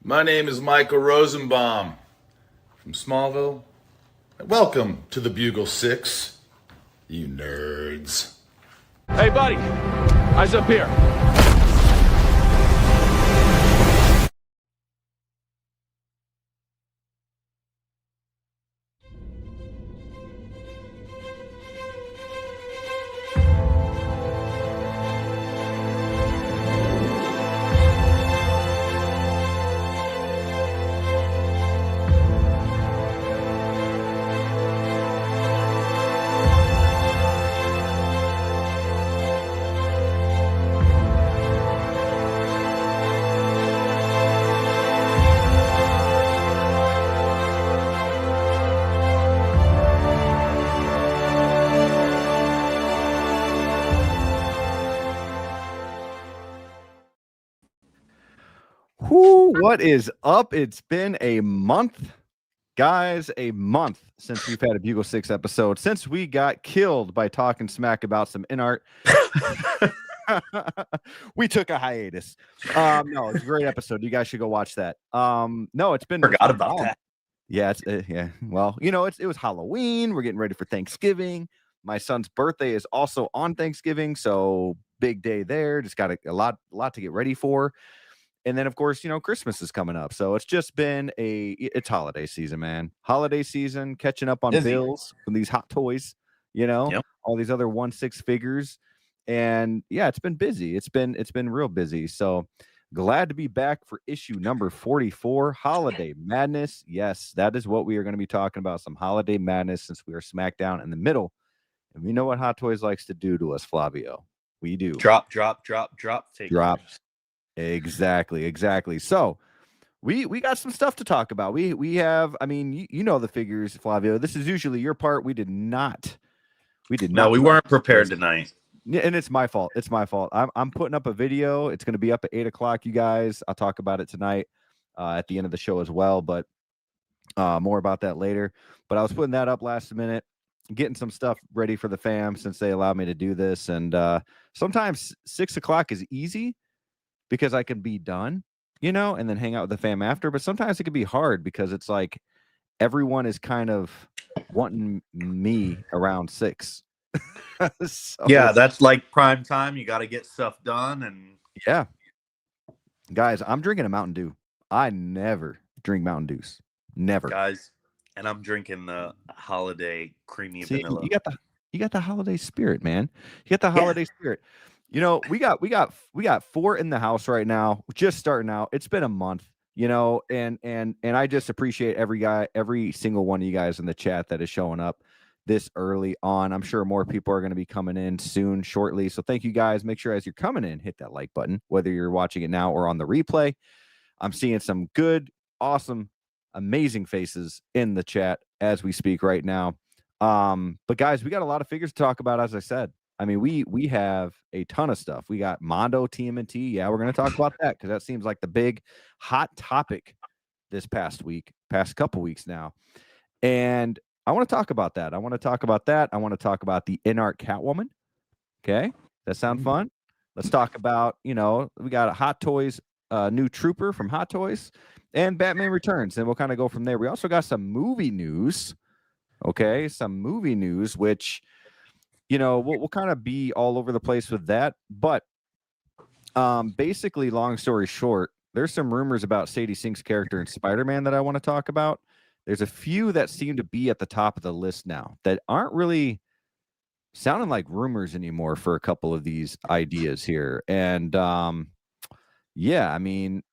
My name is Michael Rosenbaum from Smallville. Welcome to the Bugle 6, you nerds. Hey, buddy, eyes up here. What is up? It's been a month, guys, a month since we've had a Bugle 6 episode, since we got killed by talking smack about some inart. We took a hiatus. No, it's a great episode. You guys should go watch that. No, it's been forgot about that. Yeah, it's yeah. Well, you know, it was Halloween. We're getting ready for Thanksgiving. My son's birthday is also on Thanksgiving, so big day there. Just got a lot to get ready for. And then, of course, you know, Christmas is coming up. So it's just been it's holiday season, man. Holiday season, catching up on bills from these hot toys, you know, all these other 1-6 figures. And yeah, it's been busy. It's been real busy. So glad to be back for issue number 44, Holiday Madness. Yes, that is what we are going to be talking about. Some holiday madness, since we are smack down in the middle. And we know what Hot Toys likes to do to us, Flavio. We do. Drop. Take drop. Exactly. So we got some stuff to talk about. We have, I mean, you know the figures, Flavio. This is usually your part. We did not. No, we weren't prepared tonight. And it's my fault. I'm putting up a video. It's going to be up at 8:00, you guys. I'll talk about it tonight at the end of the show as well, but more about that later. But I was putting that up last minute, getting some stuff ready for the fam since they allowed me to do this. And sometimes 6:00 is easy, because I can be done, you know, and then hang out with the fam after. But sometimes it can be hard because it's like everyone is kind of wanting me around 6. So, yeah, that's like prime time. You got to get stuff done. And yeah, guys, I'm drinking a Mountain Dew. I never drink Mountain Dews. Never, guys. And I'm drinking the holiday creamy vanilla. You got the holiday spirit, man. You got the holiday spirit. You know, we got 4 in the house right now, just starting out. It's been a month, you know, and I just appreciate every single one of you guys in the chat that is showing up this early on. I'm sure more people are going to be coming in soon, shortly. So thank you guys. Make sure as you're coming in, hit that like button, whether you're watching it now or on the replay. I'm seeing some good, awesome, amazing faces in the chat as we speak right now. But guys, we got a lot of figures to talk about, as I said. I mean, we have a ton of stuff. We got Mondo TMNT. Yeah, we're going to talk about that because that seems like the big hot topic this past couple weeks now. And I want to talk about that. I want to talk about the in-art Catwoman. Okay. That sound fun? Let's talk about, we got a Hot Toys, new Trooper from Hot Toys and Batman Returns. And we'll kind of go from there. We also got some movie news. Okay. Some movie news, which, we'll kind of be all over the place with that. But basically, long story short, there's some rumors about Sadie Sink's character in Spider-Man that I want to talk about. There's a few that seem to be at the top of the list now that aren't really sounding like rumors anymore for a couple of these ideas here. And yeah, I mean,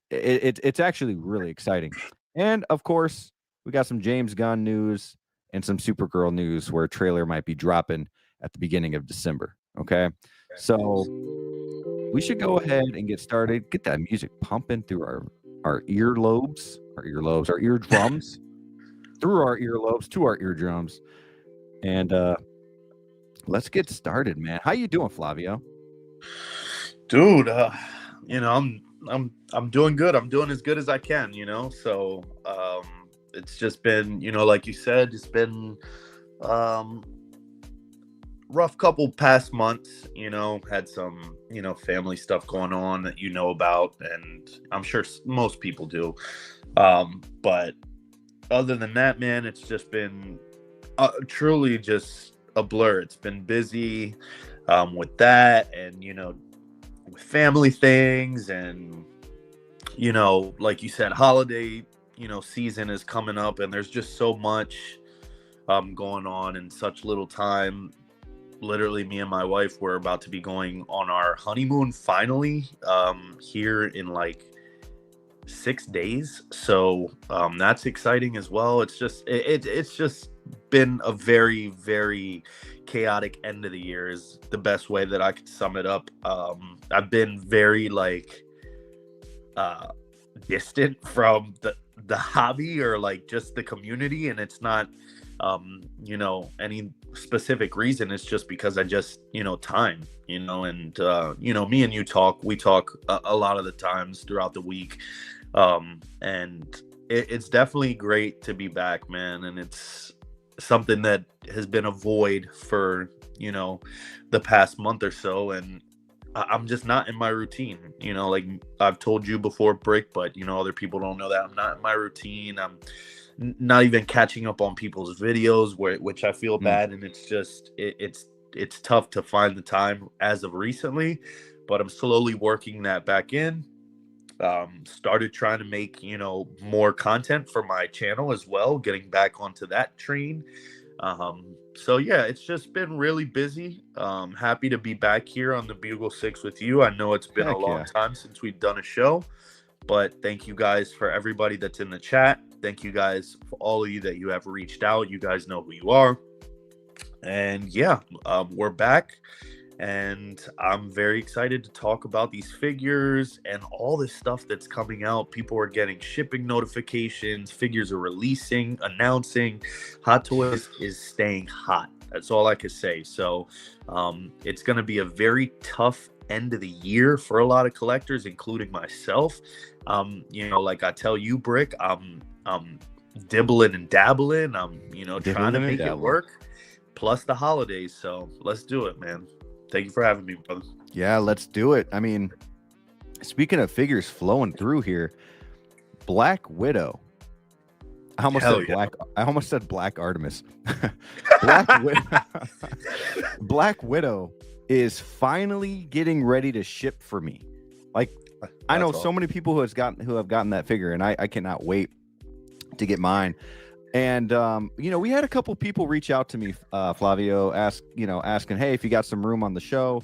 it's actually really exciting. And of course, we got some James Gunn news and some Supergirl news where a trailer might be dropping at the beginning of December. Okay. So we should go ahead and get started. Get that music pumping through our earlobes, our eardrums, through our earlobes to our eardrums. And let's get started, man. How you doing, Flavio? Dude, I'm doing good. I'm doing as good as I can, So it's just been, like you said, it's been rough couple past months, had some, family stuff going on that about, and I'm sure most people do. But other than that, man, it's just been truly just a blur. It's been busy with that and, with family things and, like you said, holiday, season is coming up and there's just so much going on in such little time. Literally, me and my wife were about to be going on our honeymoon finally here in like 6 days. So that's exciting as well. It's just it's just been a very, very chaotic end of the year is the best way that I could sum it up. I've been very distant from the hobby or like just the community, and it's not any specific reason. It's just because I just time and me and you we talk a lot of the times throughout the week, and it's definitely great to be back, man. And it's something that has been a void for the past month or so, and I'm just not in my routine. Like I've told you before, Brick, but other people don't know that I'm not in my routine. I'm not even catching up on people's videos, which I feel bad, and it's just it's tough to find the time as of recently, but I'm slowly working that back in. Started trying to make more content for my channel as well, getting back onto that train. So yeah, it's just been really busy. Happy to be back here on the Bugle 6 with you. I know it's been a long time since we've done a show, but thank you guys for everybody that's in the chat. Thank you guys for all of you that you have reached out. You guys know who you are. And yeah, we're back. And I'm very excited to talk about these figures and all this stuff that's coming out. People are getting shipping notifications. Figures are releasing, announcing. Hot Toys is staying hot. That's all I could say. So it's going to be a very tough end of the year for a lot of collectors, including myself. Like I tell you, Brick, I'm dibbling and dabbling. I'm, trying to make it work. Plus the holidays. So let's do it, man. Thank you for having me, brother. Yeah, let's do it. I mean, speaking of figures flowing through here, Black Widow. I almost said Black Artemis. Black Widow is finally getting ready to ship for me. Like, I know so many people who have gotten that figure, and I cannot wait to get mine. And we had a couple people reach out to me, Flavio, asking, hey, if you got some room on the show,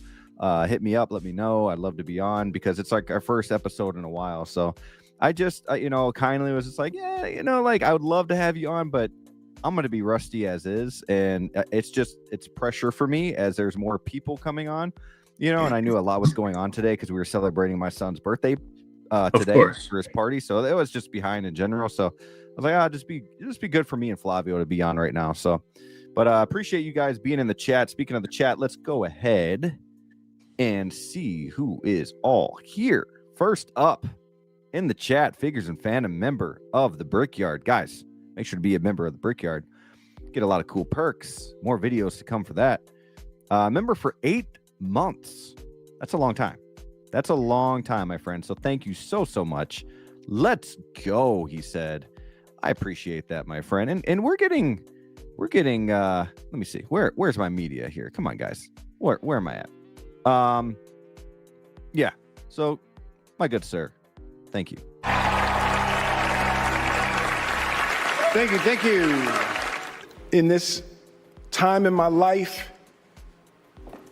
hit me up, let me know. I'd love to be on because it's like our first episode in a while. So I just, kindly was just like, yeah, I would love to have you on, but I'm going to be rusty as is. And it's pressure for me as there's more people coming on, and I knew a lot was going on today because we were celebrating my son's birthday today for his party. So it was just behind in general. So I was like, just be good for me and Flavio to be on right now. So, But appreciate you guys being in the chat. Speaking of the chat, let's go ahead and see who is all here. First up in the chat, Figures and Fandom, member of the Brickyard. Guys, make sure to be a member of the Brickyard. Get a lot of cool perks. More videos to come for that. Member for 8 months. That's a long time. That's a long time, my friend. So thank you so much. Let's go, he said. I appreciate that, my friend. And we're getting let me see. Where's my media here? Come on, guys. Where am I at? Yeah. So, my good sir, thank you. Thank you. In this time in my life,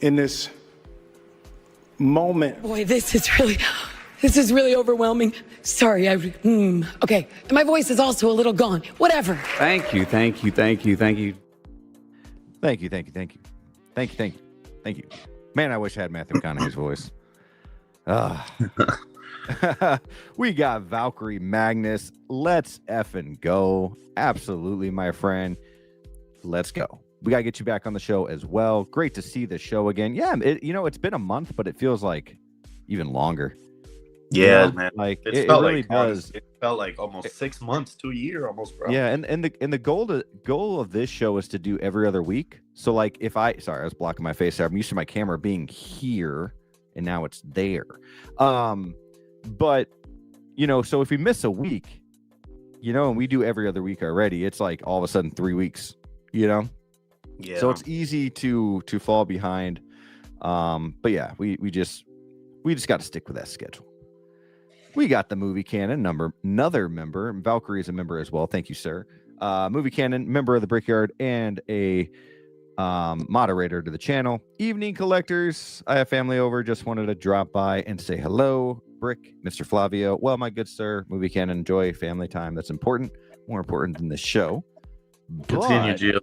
in this moment. Boy, this is really overwhelming. Sorry, okay. And my voice is also a little gone. Whatever. Thank you. Man, I wish I had Matthew McConaughey's voice. We got Valkyrie Magnus. Let's effing go. Absolutely, my friend. Let's go. We got to get you back on the show as well. Great to see the show again. Yeah, it's been a month, but it feels like even longer. Yeah, You know, man. like It it felt really like does. It felt like almost 6 months to a year, almost, bro. Yeah, and the goal of this show is to do every other week. So like I was blocking my face there. I'm used to my camera being here, and now it's there. But so if we miss a week, and we do every other week already, it's like all of a sudden 3 weeks. Yeah. So it's easy to fall behind. But yeah, we just got to stick with that schedule. We got the Movie Canon another member. Valkyrie is a member as well. Thank you, sir. Movie Canon, member of the Brickyard, and a moderator to the channel. Evening collectors. I have family over. Just wanted to drop by and say hello. Brick, Mr. Flavio. Well, my good sir, Movie Canon, enjoy family time. That's important. More important than the show. Continue, Gio.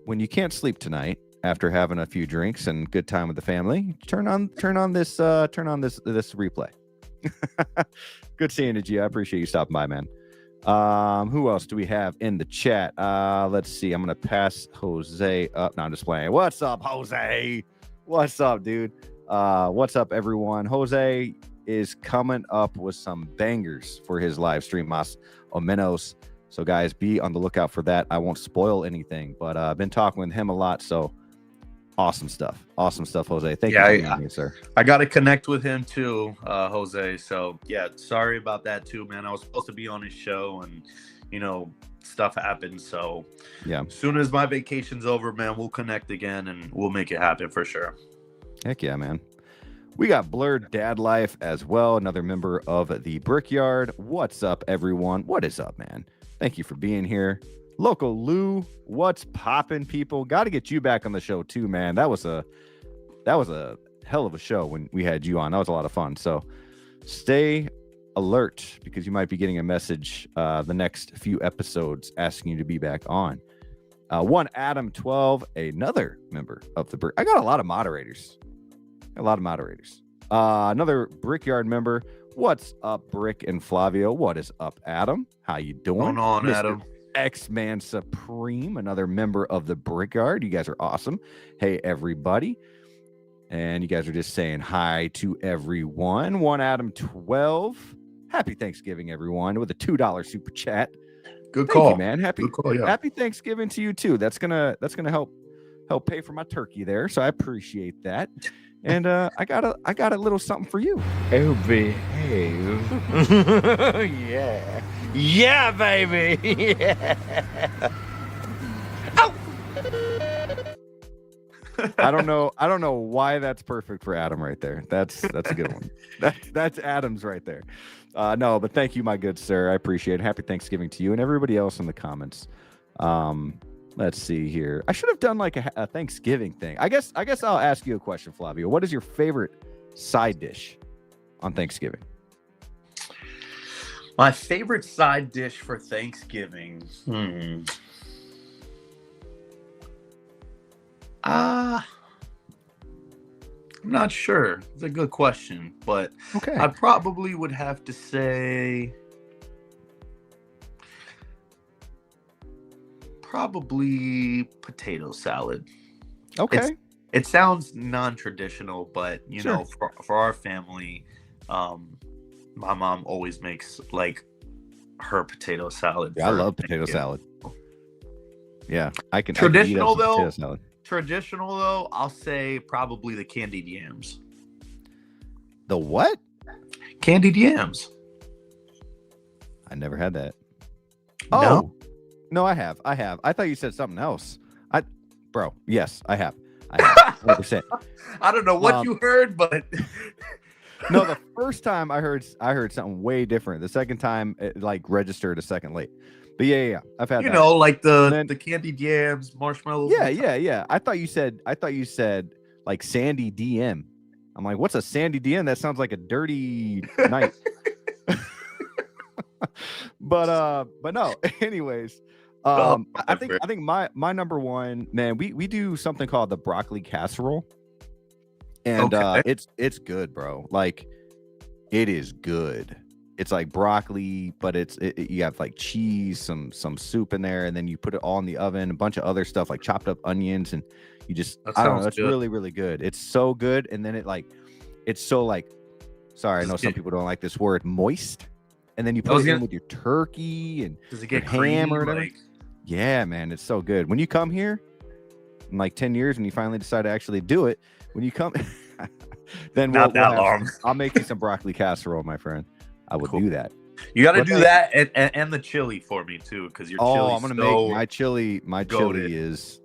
When you can't sleep tonight after having a few drinks and good time with the family, turn on this replay. Good seeing you, G. I appreciate you stopping by, man. Who else do we have in the chat? Let's see. I'm gonna pass Jose up. No, I'm just playing. What's up, Jose? What's up, dude? What's up, everyone? Jose is coming up with some bangers for his live stream, Mas o menos. So, guys, be on the lookout for that. I won't spoil anything, but I've been talking with him a lot. So, awesome stuff, Jose. Thank you for being here, sir. I got to connect with him too, Jose. So, yeah, sorry about that too, man. I was supposed to be on his show, and stuff happened. So, yeah, as soon as my vacation's over, man, we'll connect again, and we'll make it happen for sure. Heck yeah, man. We got Blurred Dad Life as well, another member of the Brickyard. What's up, everyone? What is up, man? Thank you for being here. Local Lou, what's poppin', people? Got to get you back on the show too, man. That was a hell of a show when we had you on. That was a lot of fun. So stay alert because you might be getting a message the next few episodes asking you to be back on. One Adam 12, another member of the Brick. I got a lot of moderators. Another Brickyard member. What's up, Brick and Flavio? What is up, Adam? How you doing? Going on, Mr. Adam? X-Man Supreme, another member of the Brickyard. You guys are awesome. Hey, everybody. And you guys are just saying hi to everyone. One Adam 12. Happy Thanksgiving, everyone, with a $2 super chat. Good Thank call, you, man. Good call, yeah. Happy Thanksgiving to you too. That's gonna help pay for my turkey there. So I appreciate that. And I got a little something for you. Oh, behave. Yeah, baby. Yeah. I don't know why that's perfect for Adam right there. That's a good one. That's Adam's right there. No, but thank you, my good sir. I appreciate it. Happy Thanksgiving to you and everybody else in the comments. Let's see here. I should have done like a Thanksgiving thing. I guess I'll ask you a question, Flavio. What is your favorite side dish on Thanksgiving? My favorite side dish for Thanksgiving. I'm not sure. It's a good question, but Okay. I probably would have to say Probably potato salad. Okay. It sounds non-traditional, but you Sure. know, for our family, my mom always makes like her potato salad. Yeah, I for love potato Thanksgiving. salad. Yeah, I can Traditional, I can eat up some though? potato salad. Traditional though, I'll say probably the candied yams. The what? Candied yams. I never had that. No? Oh, no, I have. I thought you said something else. Bro, yes, I have. 100%. I don't know what you heard, but No, the first time I heard something way different. The second time it like registered a second late. But yeah. I've had you that. know, like Then- the candied yams, marshmallows. Yeah. I thought you said like Sandy DM. I'm like, what's a Sandy DM? That sounds like a dirty night. but no. Anyways, I think my number one, man, we do something called the broccoli casserole. And Okay. it's good, bro. Like it is good. It's like broccoli, but you have like cheese, some soup in there, and then you put it all in the oven, a bunch of other stuff like chopped up onions, and you just That I don't know, sounds it's good. really, really good. It's so good, and then it's so like sorry, I know some people don't like this word, moist. And then you put it in with your turkey and Does it get your creamy? ham or whatever. Like, Yeah, man, it's so good. When you come here in like 10 years and you finally decide to actually do it, when you come, then Not that long. I'll make you some broccoli casserole, my friend. I would Cool. do that. you got to But do hey- that and the chili for me too, because your chili. I'm gonna make my chili. My goated. chili is.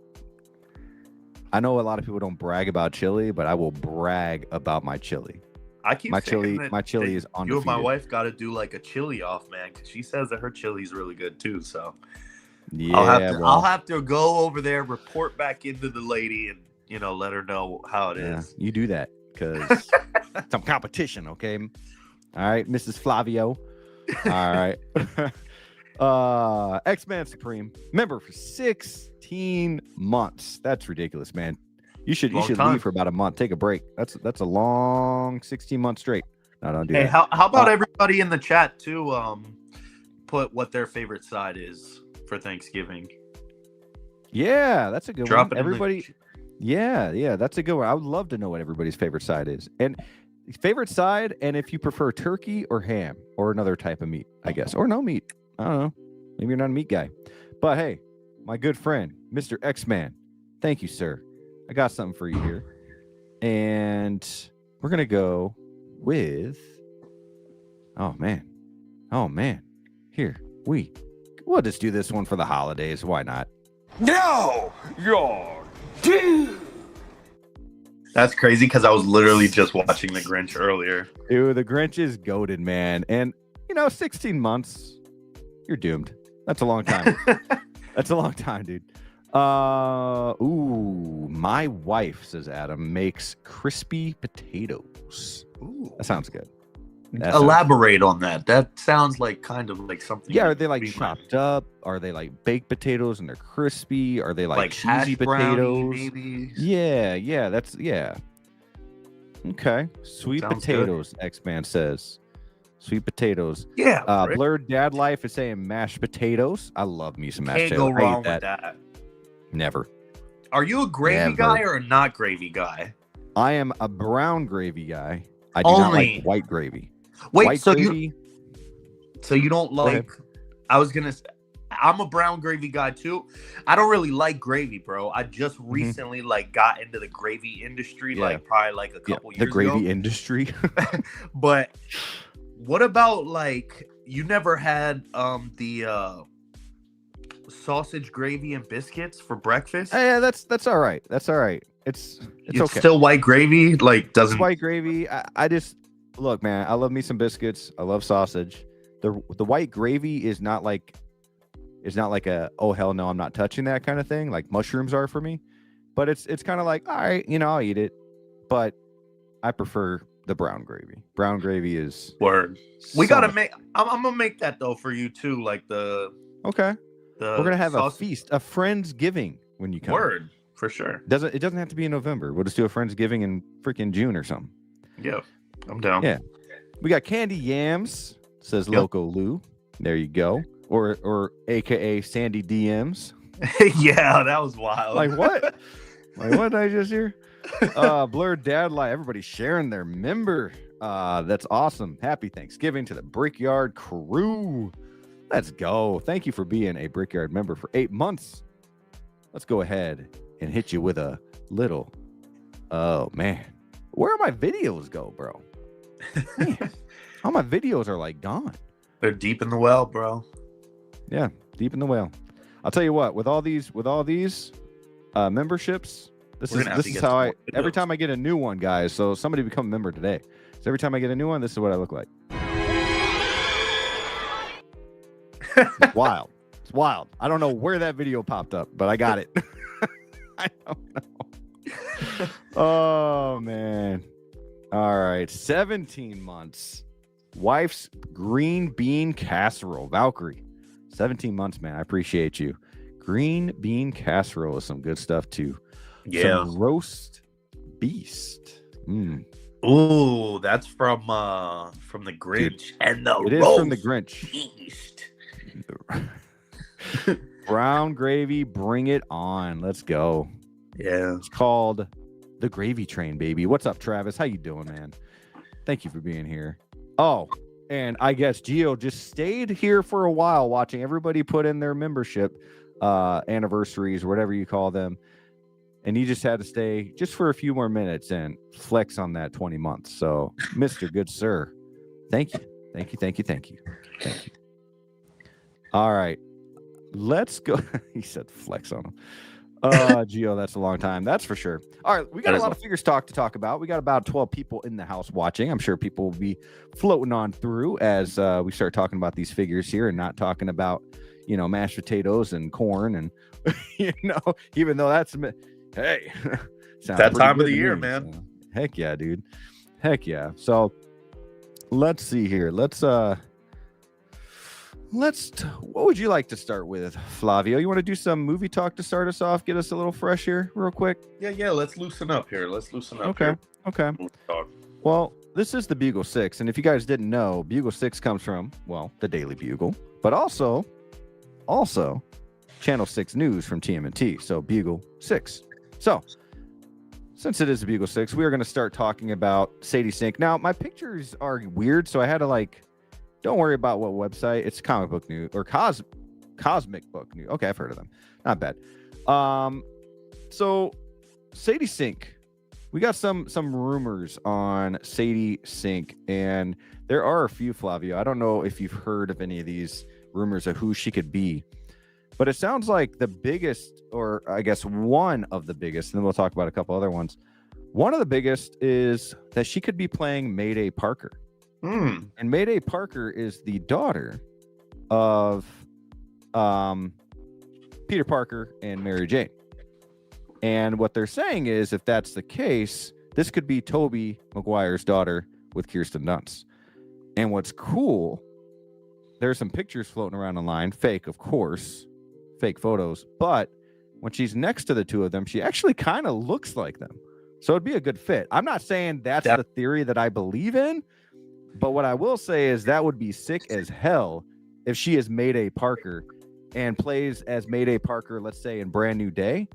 I know a lot of people don't brag about chili, but I will brag about my chili. I keep My saying chili, that- my chili that is You and my undefeated. wife got to do like a chili off, man, because she says that her chili's really good too. So Yeah, I'll have to go over there, report back into the lady, and let her know how it yeah, is. you do that because some competition, okay? All right, Mrs. Flavio. All right. X-Man Supreme member for 16 months. That's ridiculous, man. You should Long time. leave for about a month. Take a break. That's a long 16 months straight. No, don't do Hey, that. how about everybody in the chat too? Put what their favorite side is for Thanksgiving. Yeah, that's a good Drop one. it. Everybody. Yeah, that's a good one. I would love to know what everybody's favorite side is. And favorite side, and if you prefer turkey or ham or another type of meat, I guess. Or no meat. I don't know. Maybe you're not a meat guy. But hey, my good friend, Mr. X-Man, thank you, sir. I got something for you here. And we're going to go with... Oh, man. Here, we'll just do this one for the holidays. Why not? No! You're dude! That's crazy because I was literally just watching The Grinch earlier. Dude, the Grinch is goated, man. And, 16 months, you're doomed. That's a long time. That's a long time, dude. My wife, says Adam, makes crispy potatoes. Ooh. That sounds good. That sounds- Elaborate on that. That sounds like kind of like something. Yeah, are they like we chopped up? Are they like baked potatoes and they're crispy? Are they like hash cheesy brownie, potatoes? maybe? Yeah. Okay. Sweet Sounds good. potatoes, X-Man says. Sweet potatoes. Yeah. Rick. Blurred Dad Life is saying mashed potatoes. I love me some mashed Can't potatoes. go I eat wrong with that. Never. Are you a gravy Never. guy or a not gravy guy? I am a brown gravy guy. I do not Only- like white gravy. Wait, white so gravy, you don't ahead. like? I was gonna. I'm a brown gravy guy too. I don't really like gravy, bro. I just recently got into the gravy industry, Mm-hmm. Yeah. probably like a couple the years gravy ago. industry. But what about you never had the sausage gravy and biscuits for breakfast? Yeah, that's all right. That's all right. It's okay. Still white gravy, It's white gravy. I just look, man. I love me some biscuits. I love sausage. The white gravy is not like a oh hell no, I'm not touching that kind of thing. Like mushrooms are for me. But it's kind of like, all right, I'll eat it. But I prefer the brown gravy. Brown gravy is word. We so gotta much- make. I'm gonna make that though for you too. Like the Okay. the We're gonna have a sausage- feast, a Friendsgiving when you come. Word for sure. It doesn't have to be in November. We'll just do a Friendsgiving in freaking June or something. Yeah, I'm down. Yeah. We got candy yams, says Yep. Loco Lou. There you go. Or AKA Sandy DMs. Yeah, that was wild. Like what? Like what did I just hear? Blurred Dad Lie. Everybody sharing their member. That's awesome. Happy Thanksgiving to the Brickyard crew. Let's go. Thank you for being a Brickyard member for 8 months. Let's go ahead and hit you with a little. Oh man, where my videos go, bro? Man, all my videos are like gone. They're deep in the well, bro. Yeah, deep in the well. I'll tell you what. With all these memberships, this is how I. Every time I get a new one, guys. So somebody become a member today. So every time I get a new one, this is what I look like. It's wild. It's wild. I don't know where that video popped up, but I got it. I don't know. Oh man. All right. 17 months. Wife's green bean casserole. Valkyrie. 17 months, man. I appreciate you. Green bean casserole is some good stuff too. Yeah. Some roast beast. Ooh, that's from the Grinch. And the it is roast from the Grinch. beast. Brown gravy, bring it on. Let's go. Yeah. It's called The Gravy Train, baby. What's up, Travis? How you doing, man? Thank you for being here. Oh, and I guess Gio just stayed here for a while watching everybody put in their membership anniversaries, whatever you call them. And he just had to stay just for a few more minutes and flex on that 20 months. So, Mr. Good Sir, thank you. Thank you. Thank you. Thank you. Thank you. All right. Let's go. He said flex on him. Gio, that's a long time. That's for sure. All right. We got a lot of figures to talk about. We got about 12 people in the house watching. I'm sure people will be floating on through as we start talking about these figures here and not talking about, mashed potatoes and corn and, even though that's, hey, that time of the year, man. So, heck yeah, dude. Heck yeah. So let's see here. Let's what would you like to start with, Flavio? You want to do some movie talk to start us off, get us a little fresh here real quick? Yeah, let's loosen up here. Okay. Well, this is the Bugle 6, and if you guys didn't know, Bugle 6 comes from, well, the Daily Bugle, but also Channel 6 News from TMNT, so Bugle 6. So, since it is the Bugle 6, we are going to start talking about Sadie Sink. Now, my pictures are weird, so I had to don't worry about what website. It's Comic Book News or Cosmic Book News. Okay, I've heard of them. Not bad. So Sadie Sink, we got some rumors on Sadie Sink, and there are a few, Flavio. I don't know if you've heard of any of these rumors of who she could be, but it sounds like the biggest, or I guess one of the biggest, and then we'll talk about a couple other ones. One of the biggest is that she could be playing Mayday Parker. And Mayday Parker is the daughter of Peter Parker and Mary Jane. And what they're saying is, if that's the case, this could be Tobey Maguire's daughter with Kirsten Dunst. And what's cool, there's some pictures floating around online, fake, of course, fake photos. But when she's next to the two of them, she actually kind of looks like them. So it'd be a good fit. I'm not saying that's the theory that I believe in. But what I will say is that would be sick as hell if she is Mayday Parker and plays as Mayday Parker, let's say in Brand New Day,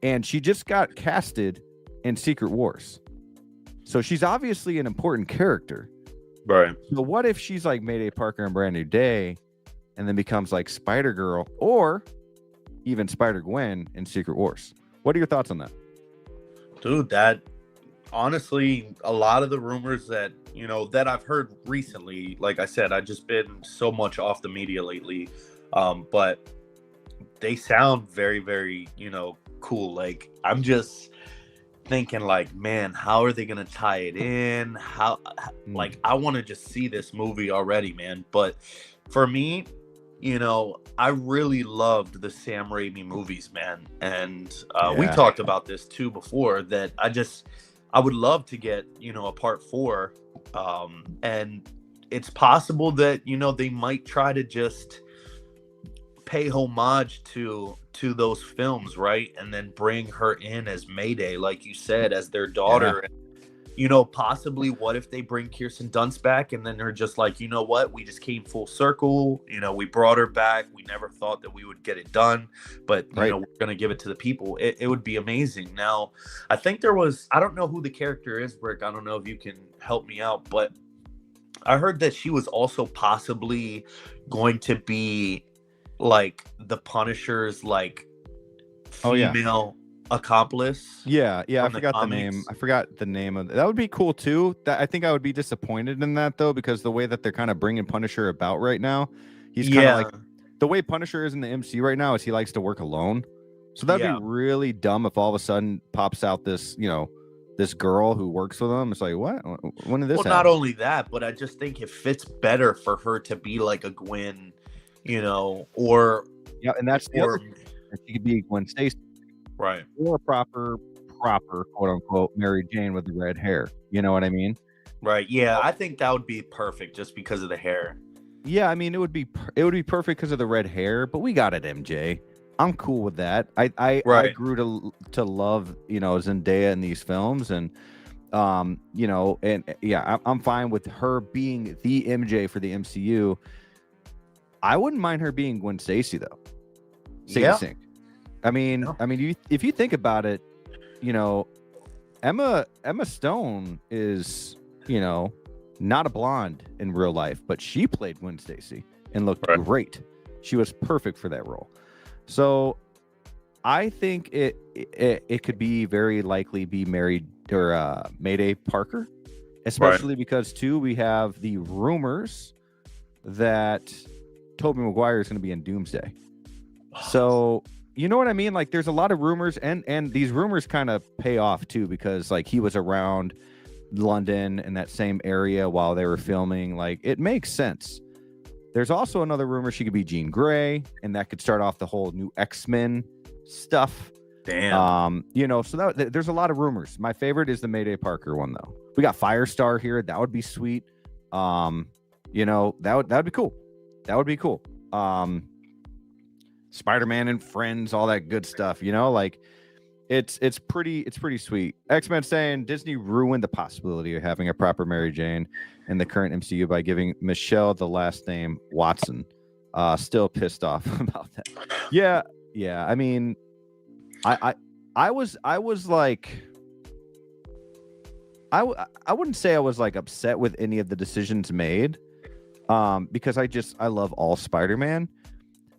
and she just got casted in Secret Wars. So she's obviously an important character. Right. So what if she's like Mayday Parker in Brand New Day and then becomes like Spider-Girl or even Spider-Gwen in Secret Wars? What are your thoughts on that? Dude, that honestly, a lot of the rumors that that I've heard recently, like I said, I've just been so much off the media lately, but they sound very, very, cool. Like, I'm just thinking like, man, how are they going to tie it in? Like, I want to just see this movie already, man. But for me, I really loved the Sam Raimi movies, man. And we talked about this too before, that I would love to get, a part 4. And it's possible that, they might try to just pay homage to those films, right? And then bring her in as Mayday, like you said, as their daughter. possibly what if they bring Kirsten Dunst back and then they're just like, you know what, we just came full circle. We brought her back. We never thought that we would get it done, but we're going to give it to the people. It would be amazing. Now, I think I don't know who the character is, Brick. I don't know if you can help me out, but I heard that she was also possibly going to be like the Punisher's like female accomplice. Yeah. I forgot the name. I forgot the name of that. Would be cool too. I think I would be disappointed in that though, because the way that they're kind of bringing Punisher about right now, he's kind of like the way Punisher is in the MCU right now is he likes to work alone. So that'd be really dumb if all of a sudden pops out this, this girl who works with him. It's like, what? When did this happen? Not only that, but I just think it fits better for her to be like a Gwen, or and that's the other thing. She could be Gwen Stacy. Right. Or a proper quote unquote Mary Jane with the red hair. You know what I mean? Right. Yeah, I think that would be perfect just because of the hair. Yeah, I mean it would be perfect because of the red hair, but we got it, MJ. I'm cool with that. I grew to love Zendaya in these films, and I'm fine with her being the MJ for the MCU. I wouldn't mind her being Gwen Stacy though. Sink. I mean, if you think about it, Emma Stone is, not a blonde in real life, but she played Gwen Stacy and looked great. She was perfect for that role. So I think it could be very likely be married or Mayday Parker, especially because too we have the rumors that Tobey Maguire is going to be in Doomsday. So you know what I mean? Like there's a lot of rumors and these rumors kind of pay off too, because like he was around London in that same area while they were filming. Like it makes sense. There's also another rumor she could be Jean Grey, and that could start off the whole new X-Men stuff. Damn. So there's a lot of rumors. My favorite is the Mayday Parker one though. We got Firestar here. That would be sweet. That would be cool. That would be cool. Spider-Man and Friends, all that good stuff. Like it's pretty sweet. X-Men saying Disney ruined the possibility of having a proper Mary Jane in the current MCU by giving Michelle the last name Watson. Still pissed off about that. Yeah. I mean, I was like, I wouldn't say I was like upset with any of the decisions made, because I love all Spider-Man.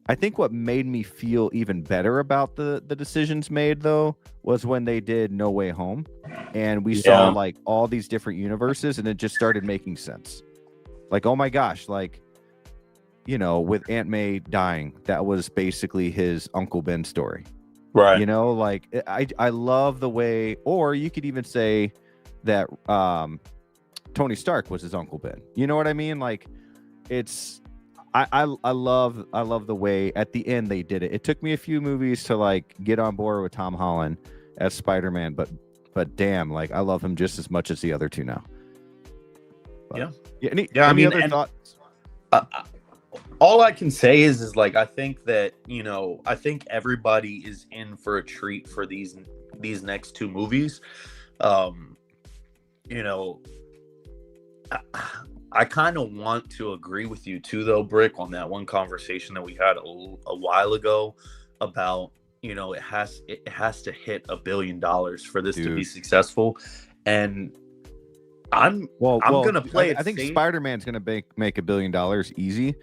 I think what made me feel even better about the decisions made though was when they did No Way Home, and we saw like all these different universes, and it just started making sense. Like, oh my gosh, like, with Aunt May dying, that was basically his Uncle Ben story. Right. Like I love the way, or you could even say that Tony Stark was his Uncle Ben. You know what I mean? Like I love the way at the end they did it. It took me a few movies to like get on board with Tom Holland as Spider-Man, but damn, like I love him just as much as the other two now. But, any other thoughts? All I can say is like I think that I think everybody is in for a treat for these next two movies. I kind of want to agree with you too, though, Brick, on that one conversation that we had a while ago about it has to hit $1 billion for this to be successful, and I'm gonna play it. I think safe. Spider-Man's gonna make $1 billion easy.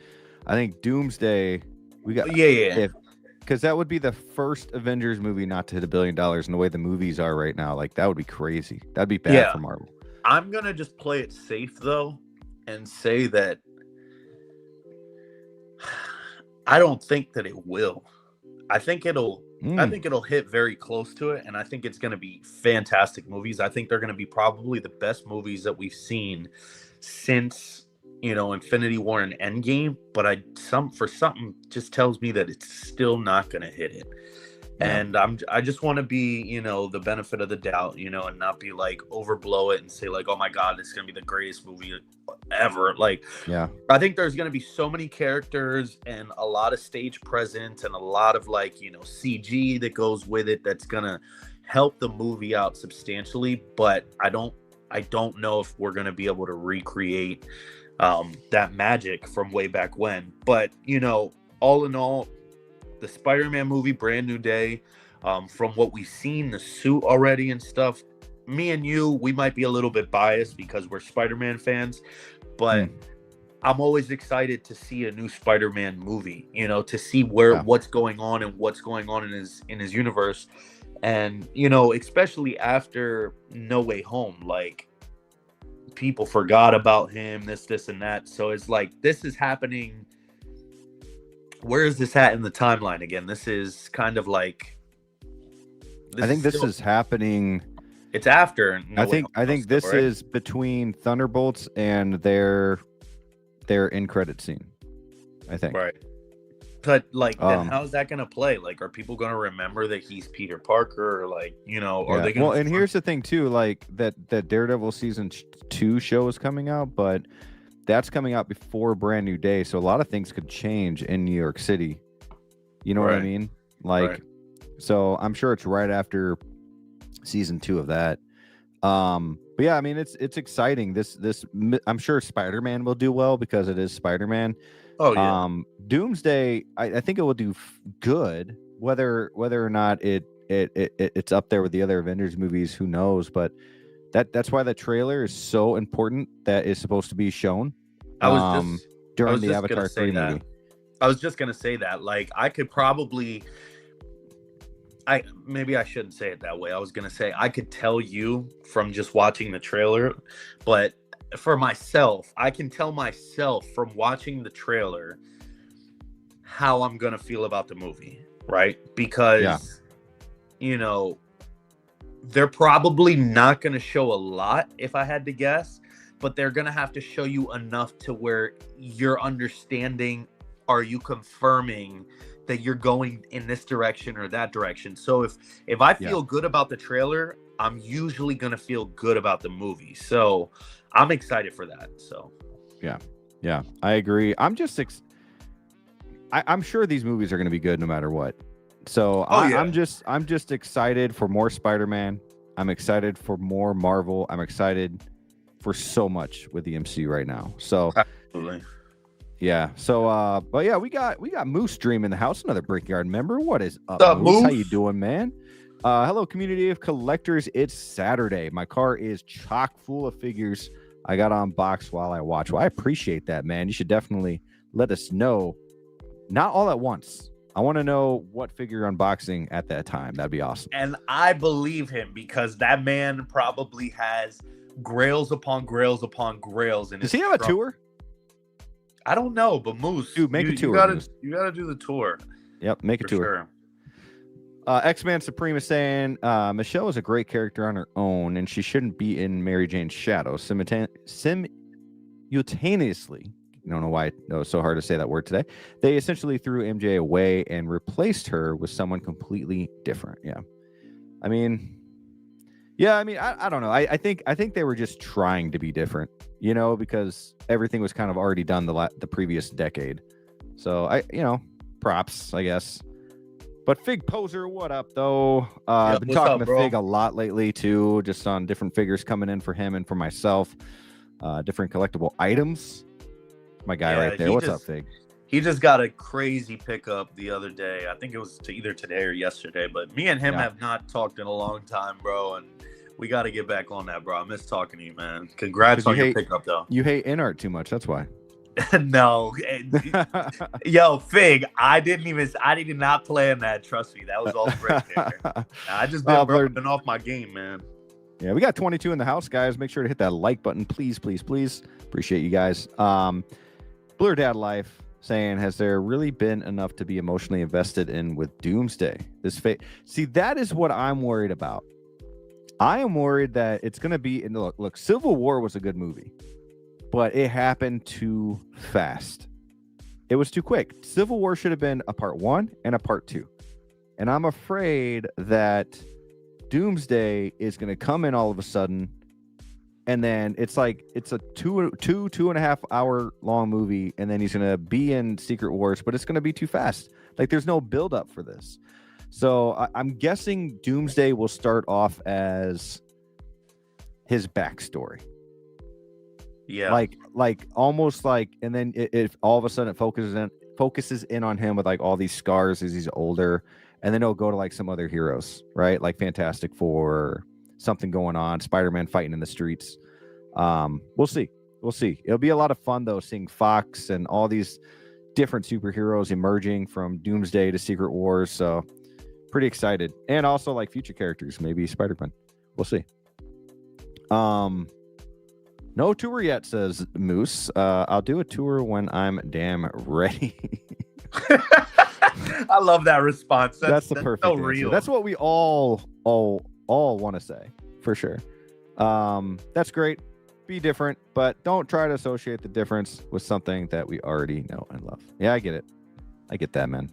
I think Doomsday we got because that would be the first Avengers movie not to hit $1 billion, and the way the movies are right now, like that would be crazy. That'd be bad for Marvel. I'm gonna just play it safe though, and say that I don't think that it will. I think it'll hit very close to it, and I think it's going to be fantastic movies. I think they're going to be probably the best movies that we've seen since Infinity War and Endgame. But something just tells me that it's still not going to hit it. And I just want to be, the benefit of the doubt, and not be like overblow it and say like, oh my God, this is going to be the greatest movie ever. Like, I think there's going to be so many characters and a lot of stage presence and a lot of like, CG that goes with it. That's going to help the movie out substantially. But I don't I don't know if we're going to be able to recreate that magic from way back when. But, you know, all in all, the Spider-Man movie, Brand New Day, from what we've seen, the suit already and stuff, me and you, we might be a little bit biased because we're Spider-Man fans, but I'm always excited to see a new Spider-Man movie, you know, to see what's going on and what's going on in his universe. And, you know, especially after No Way Home, like, people forgot about him, this and that. So it's like, this is happening. Where is this at in the timeline again? This is kind of like, I think this is happening. It's after. I think this is between Thunderbolts and their end credit scene. I think. Right. But like, then how's that gonna play? Like, are people gonna remember that he's Peter Parker, or like, you know, are they gonna? Well, and here's the thing too, like that Daredevil season 2 show is coming out, but that's coming out before Brand New Day, so a lot of things could change in New York City. You know what I mean? Like, so I'm sure it's right after season 2 of that. But yeah, I mean, it's exciting. This I'm sure Spider-Man will do well because it is Spider-Man. Oh yeah. Doomsday, I think it will do good. Whether or not it's up there with the other Avengers movies, who knows? But that's why the trailer is so important. That is supposed to be shown. During the Avatar 3 movie. I was just gonna say that. Like, I could probably. Maybe I shouldn't say it that way. I was gonna say I could tell you from just watching the trailer, but for myself, I can tell myself from watching the trailer how I'm gonna feel about the movie, right? Because you know, they're probably not gonna show a lot, if I had to guess, but they're gonna have to show you enough to where you're understanding. Are you confirming that you're going in this direction or that direction? So if I feel good about the trailer, I'm usually gonna feel good about the movie. So I'm excited for that. So yeah, I agree. I'm just I'm sure these movies are gonna be good no matter what. So I'm just excited for more Spider-Man. I'm excited for more Marvel. I'm excited for so much with the MCU right now. So absolutely. Yeah. So, but yeah, we got Moose Dream in the house, another Brickyard member. What is up, Moose? How you doing, man? Hello, community of collectors. It's Saturday. My car is chock full of figures I got unboxed while I watch. Well, I appreciate that, man. You should definitely let us know. Not all at once. I want to know what figure you're unboxing at that time. That'd be awesome. And I believe him because that man probably has grails upon grails upon grails. Does he have a tour? I don't know, but Moose, dude, make a tour. You gotta do the tour. Yep, make a tour. Sure. X-Man Supreme is saying Michelle is a great character on her own, and she shouldn't be in Mary Jane's shadow. Simultaneously, I don't know why it was so hard to say that word today. They essentially threw MJ away and replaced her with someone completely different. Yeah, I mean, I don't know. I think they were just trying to be different, you know, because everything was kind of already done the previous decade. So props, I guess. But Fig Poser, what up though? I've been talking to Fig a lot lately too, just on different figures coming in for him and for myself. Different collectible items. My guy right there. What's up, Fig? He just got a crazy pickup the other day. I think it was either today or yesterday. But me and him have not talked in a long time, bro. And we got to get back on that, bro. I miss talking to you, man. Congrats on your pickup, though. You hate InArt too much. That's why. No. Yo, Fig, I did not plan that. Trust me. That was all right there. I just been rubbing off my game, man. Yeah, we got 22 in the house, guys. Make sure to hit that like button, please, please, please. Appreciate you guys. Blur Dad Life saying, has there really been enough to be emotionally invested in with Doomsday? See, that is what I'm worried about. I am worried that it's going to be in the look. Civil War was a good movie, but it happened too fast. It was too quick. Civil War should have been a part 1 and a part 2. And I'm afraid that Doomsday is going to come in all of a sudden, and then it's a 2.5 hour long movie, and then he's going to be in Secret Wars, but it's going to be too fast. Like, there's no build up for this. So I'm guessing Doomsday will start off as his backstory. Yeah. Like almost like, and then it all of a sudden it focuses in on him with like all these scars as he's older, and then it'll go to like some other heroes, right? Like Fantastic Four, something going on, Spider-Man fighting in the streets. We'll see. It'll be a lot of fun though, seeing Fox and all these different superheroes emerging from Doomsday to Secret Wars. So pretty excited. And also like future characters, maybe Spider-Man. We'll see. No tour yet, says Moose. I'll do a tour when I'm damn ready. I love that response. That's the perfect so answer. real. That's what we all want to say, for sure. That's great. Be different, but don't try to associate the difference with something that we already know and love. Yeah, I get it. I get that, man.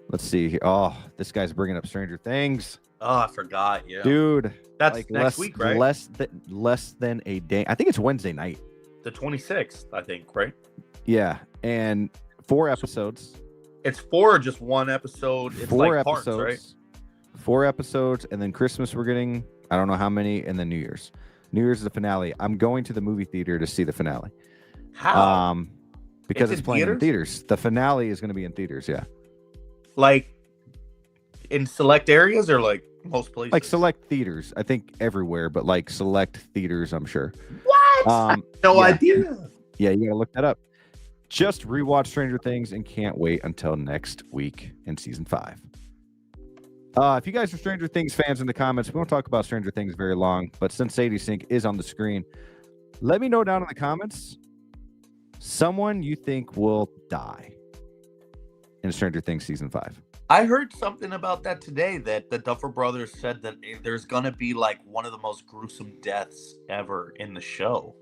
Let's see here. Oh, this guy's bringing up Stranger Things. Oh, I forgot. Yeah, dude. that's like next week, right? Less than a day. I think it's Wednesday night. The 26th, I think, right? Yeah, and 4 episodes. It's 4 or just 1 episode? It's 4 like episodes, parts, right? 4 episodes, and then Christmas we're getting, I don't know how many, and then New Year's. New Year's is the finale. I'm going to the movie theater to see the finale. How? Because It's it's in playing in theaters? theaters. The finale is going to be in theaters, yeah. Like in select areas or like most places? Like select theaters. I think everywhere, but like select theaters, I'm sure. What? No yeah. idea. Yeah, you got to look that up. Just rewatch Stranger Things and can't wait until next week in season 5. If you guys are Stranger Things fans in the comments, we won't talk about Stranger Things very long, but since Sadie Sink is on the screen, let me know down in the comments someone you think will die in Stranger Things season 5. I heard something about that today, that the Duffer Brothers said that there's going to be like one of the most gruesome deaths ever in the show.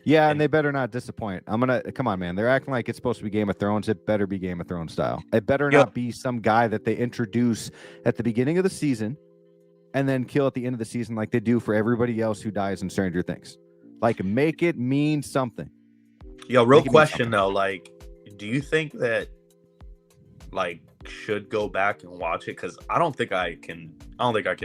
Yeah, and they better not disappoint. Come on, man. They're acting like it's supposed to be Game of Thrones. It better be Game of Thrones style. It better not be some guy that they introduce at the beginning of the season and then kill at the end of the season like they do for everybody else who dies in Stranger Things. Like, make it mean something. Yo, real question though, like, do you think that like should go back and watch it? Because I don't think I can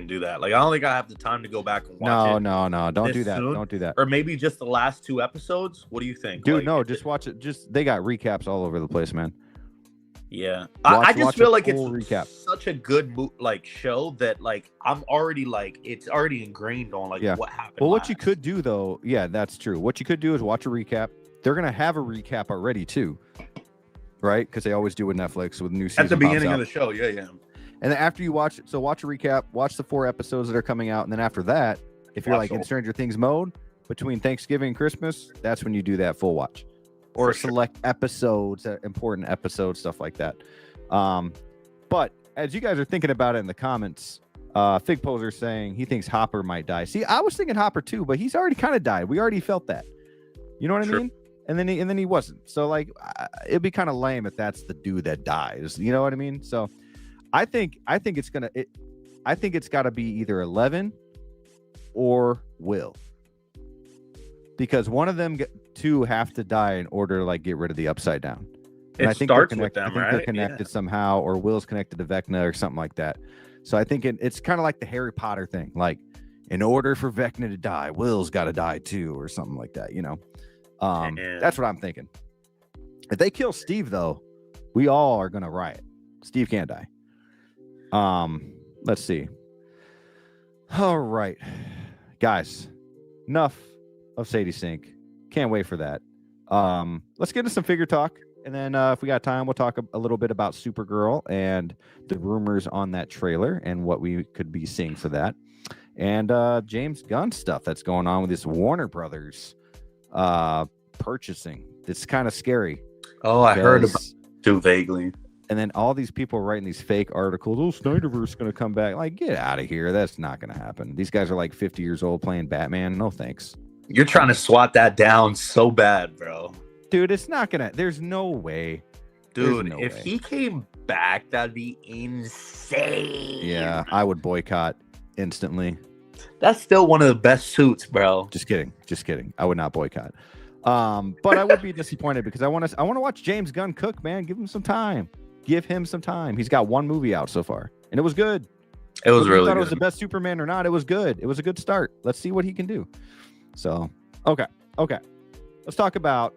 do that. Like, I don't think I have the time to go back and watch it. No. Don't do that. Soon. Don't do that. Or maybe just the last 2 episodes. What do you think? Dude, like, no, just watch it. They got recaps all over the place, man. Yeah. I just feel like it's recap. such a good like show that like I'm already like it's already ingrained on like what happened. Well, what you could do though, yeah, that's true. What you could do is watch a recap. They're gonna have a recap already too, right? Because they always do with Netflix with new season at the beginning out. of the show. Yeah. And then after you watch it, so watch a recap, watch the 4 episodes that are coming out, and then after that, if you're like in Stranger Things mode between Thanksgiving and Christmas, that's when you do that full watch. Or select episodes, important episodes, stuff like that. But as you guys are thinking about it in the comments, Fig Poser saying he thinks Hopper might die. See, I was thinking Hopper too, but he's already kind of died. We already felt that. You know what I mean? And then he wasn't. So like, it'd be kind of lame if that's the dude that dies. You know what I mean? So I think it's got to be either 11 or Will. Because one of them two have to die in order to like get rid of the Upside Down. And I think starts with them, right? They're connected somehow, or Will's connected to Vecna or something like that. So I think it's kind of like the Harry Potter thing. Like, in order for Vecna to die, Will's got to die too, or something like that. You know, that's what I'm thinking. If they kill Steve, though, we all are gonna riot. Steve can't die. Let's see. All right, guys, enough of Sadie Sink. Can't wait for that. Let's get into some figure talk, and then if we got time, we'll talk a little bit about Supergirl and the rumors on that trailer and what we could be seeing for that, and James Gunn stuff that's going on with this Warner Brothers purchasing. It's kind of scary. Oh, I heard about it too vaguely. And then all these people writing these fake articles. Oh, Snyderverse is going to come back. Like, get out of here. That's not going to happen. These guys are like 50 years old playing Batman. No thanks. You're trying to swat that down so bad, bro. Dude, it's not going to. There's no way. Dude, if he came back, that'd be insane. Yeah, I would boycott instantly. That's still one of the best suits, bro. Just kidding. I would not boycott. But I would be disappointed because I want to watch James Gunn cook, man. Give him some time. He's got 1 movie out so far, and it was good. It was Whether you really thought good. it was the best Superman or not, it was good. It was a good start. Let's see what he can do. So, okay. Let's talk about,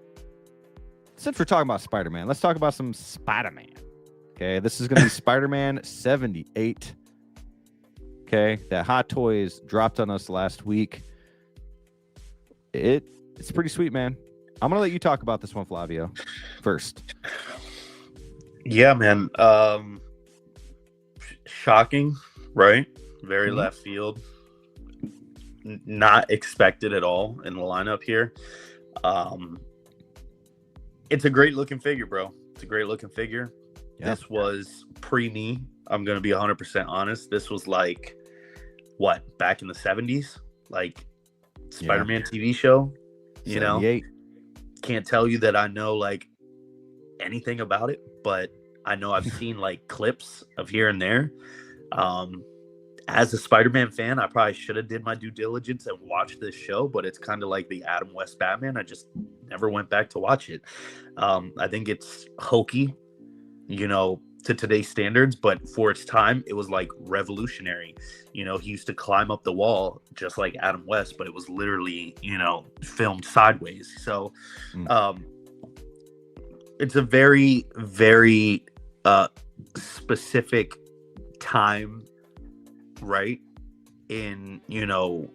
since we're talking about Spider-Man, let's talk about some Spider-Man. Okay, this is going to be Spider-Man 78. Okay, that Hot Toys dropped on us last week. It's pretty sweet, man. I'm going to let you talk about this one, Flavio, first. Yeah, man. Shocking, right? Very left field. Not expected at all in the lineup here. It's a great looking figure, bro. It's a great looking figure. Yeah. This was pre-me. I'm going to be 100% honest. This was like, what, back in the 70s? Like Spider-Man TV show, you 78. Know? Can't tell you that I know like anything about it, but I know I've seen like clips of here and there. As a Spider-Man fan, I probably should have did my due diligence and watched this show, but it's kind of like the Adam West Batman. I just never went back to watch it. I think it's hokey, you know, to today's standards, but for its time, it was like revolutionary. You know, he used to climb up the wall just like Adam West, but it was literally, you know, filmed sideways. So it's a very, very specific time, right, in, you know,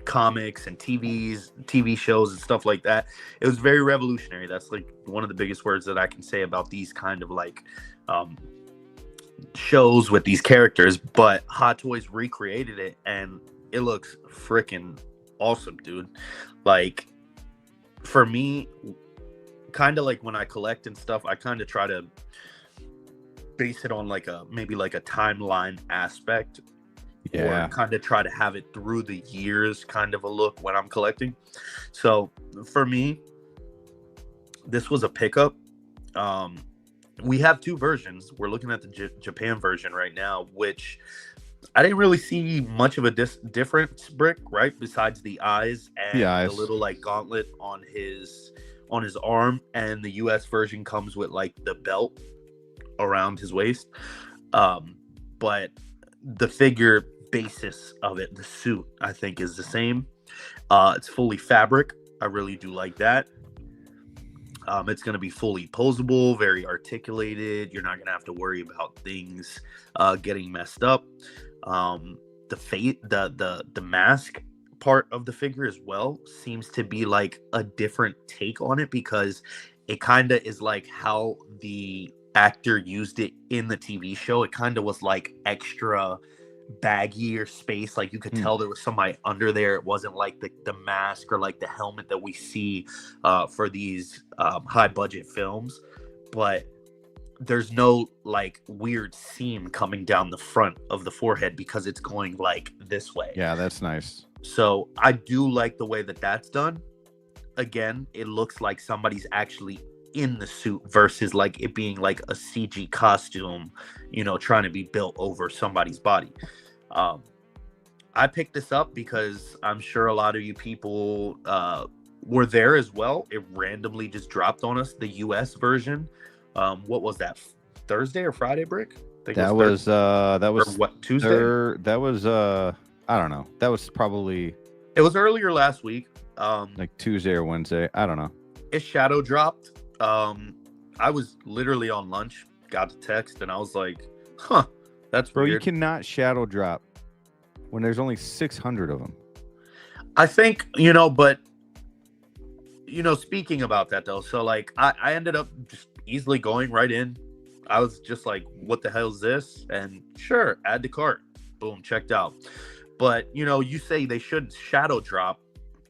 comics and TV shows and stuff like that. It was very revolutionary. That's like one of the biggest words that I can say about these kind of like shows with these characters. But Hot Toys recreated it and it looks freaking awesome, dude. Like, for me, kind of like when I collect and stuff, I kind of try to base it on like maybe like a timeline aspect. Or kind of try to have it through the years kind of a look when I'm collecting. So for me, this was a pickup. We have two versions. We're looking at the Japan version right now, which I didn't really see much of a difference, Brick, right? Besides the eyes and the little like gauntlet on his arm. And the US version comes with like the belt around his waist. But the figure basis of it, the suit, I think is the same. It's fully fabric. I really do like that. It's going to be fully posable, very articulated. You're not going to have to worry about things getting messed up. The mask part of the figure as well seems to be like a different take on it, because it kind of is like how the actor used it in the TV show. It kind of was like extra baggy or space, like you could tell there was somebody under there. It wasn't like the mask or like the helmet that we see for these high budget films, but there's no like weird seam coming down the front of the forehead because it's going like this way. Yeah, that's nice. So I do like the way that that's done. Again, it looks like somebody's actually in the suit versus like it being like a CG costume, you know, trying to be built over somebody's body. I picked this up because I'm sure a lot of you people were there as well. It randomly just dropped on us, the US version. What was that, Thursday or Friday, Brick? That was what, Tuesday? That was I don't know. That was probably, it was earlier last week. Like Tuesday or Wednesday. I don't know. It shadow dropped. I was literally on lunch, got the text, and I was like, huh, that's weird. Bro, you cannot shadow drop when there's only 600 of them. I think, you know, but, you know, speaking about that, though, so, like, I ended up just easily going right in. I was just like, what the hell is this? And sure, add to cart. Boom, checked out. But, you know, you say they should shadow drop.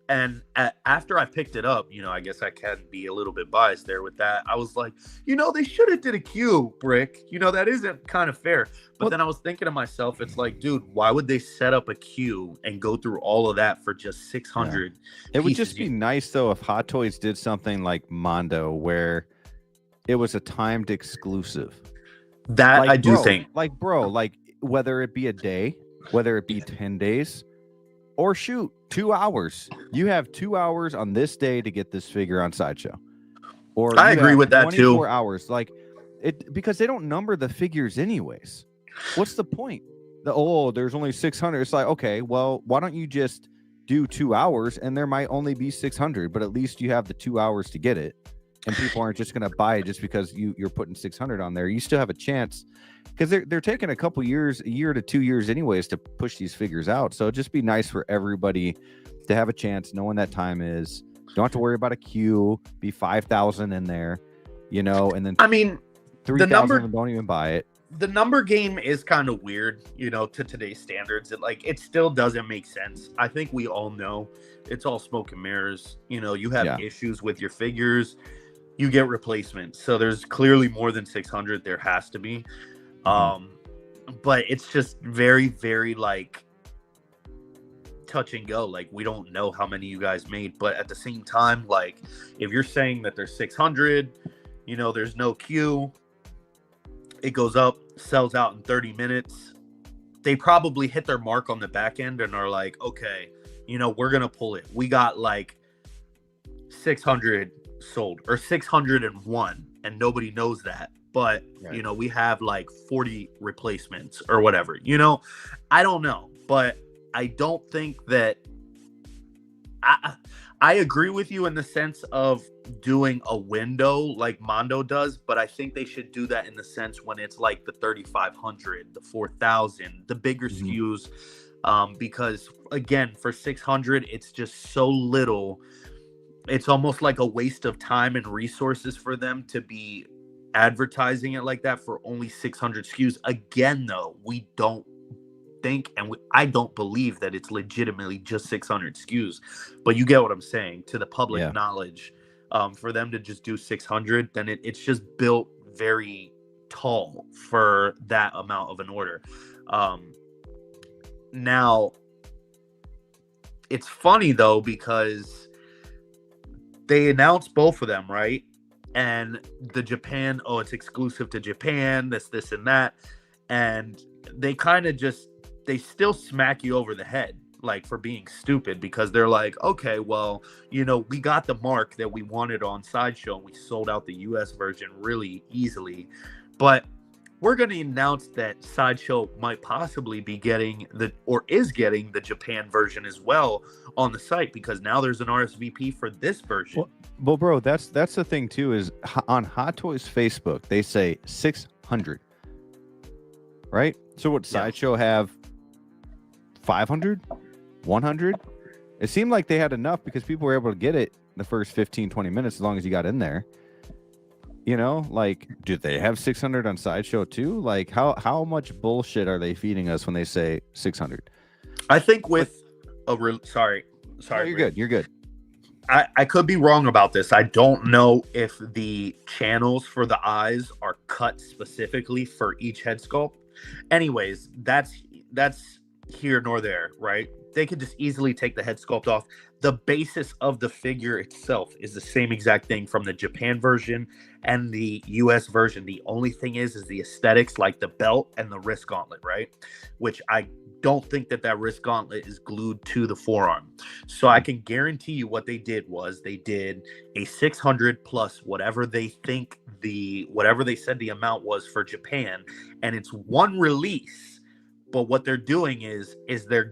And after I picked it up, you know, I guess I can be a little bit biased there with that. I was like, you know, they should have did a queue, Brick. You know, that isn't kind of fair. But then I was thinking to myself, it's like, dude, why would they set up a queue and go through all of that for just 600? Yeah. It would just be nice, though, if Hot Toys did something like Mondo, where it was a timed exclusive. That like, I do think. Like, bro, like, whether it be a day, whether it be 10 days, or shoot, 2 hours. You have 2 hours on this day to get this figure on Sideshow. Or I agree with that too. 24 hours, like it, because they don't number the figures anyways. What's the point? there's only 600. It's like, okay, well, why don't you just do 2 hours and there might only be 600, but at least you have the 2 hours to get it. And people aren't just going to buy it just because you're putting 600 on there. You still have a chance, because they're taking a couple years, a year to 2 years anyways, to push these figures out. So it'd just be nice for everybody to have a chance, knowing that time is. Don't have to worry about a queue, be 5,000 in there, and then I mean, 3,000 don't even buy it. The number game is kind of weird, to today's standards. It still doesn't make sense. I think we all know it's all smoke and mirrors. You have issues with your figures, you get replacements. So there's clearly more than 600. There has to be. But it's just very, very touch and go. We don't know how many you guys made, but at the same time, if you're saying that there's 600, there's no queue, it goes up, sells out in 30 minutes. They probably hit their mark on the back end and are like, okay, we're going to pull it. We got 600 sold or 601 and nobody knows that. But, right. We have 40 replacements or whatever, I don't know, but I don't think that I agree with you in the sense of doing a window like Mondo does, but I think they should do that in the sense when it's the 3,500, the 4,000, the bigger SKUs, because again, for 600, it's just so little. It's almost like a waste of time and resources for them to be advertising it like that for only 600 SKUs. Again, though, we don't think I don't believe that it's legitimately just 600 SKUs, but you get what I'm saying. To the public knowledge, for them to just do 600, then it's just built very tall for that amount of an order. Now it's funny though, because they announced both of them, right? And the Japan, it's exclusive to Japan, this and that, and they kind of they still smack you over the head for being stupid, because they're like, okay, well, we got the mark that we wanted on Sideshow and we sold out the US version really easily, but we're going to announce that Sideshow might possibly be getting is getting the Japan version as well on the site, because now there's an RSVP for this version. Well, bro, that's the thing too, is on Hot Toys Facebook, they say 600, right? So what Sideshow have 500, 100? It seemed like they had enough because people were able to get it the first 15-20 minutes as long as you got in there. Do they have 600 on Sideshow too? How much bullshit are they feeding us when they say 600? I think with sorry, no, you're good. I could be wrong about this. I don't know if the channels for the eyes are cut specifically for each head sculpt. Anyways, that's here nor there, right? They could just easily take the head sculpt off. The basis of the figure itself is the same exact thing from the Japan version and the US version. The only thing is the aesthetics, like the belt and the wrist gauntlet, right? Which I don't think that wrist gauntlet is glued to the forearm. So I can guarantee you what they did was they did a 600 plus whatever they said the amount was for Japan, and it's one release. But what they're doing is they're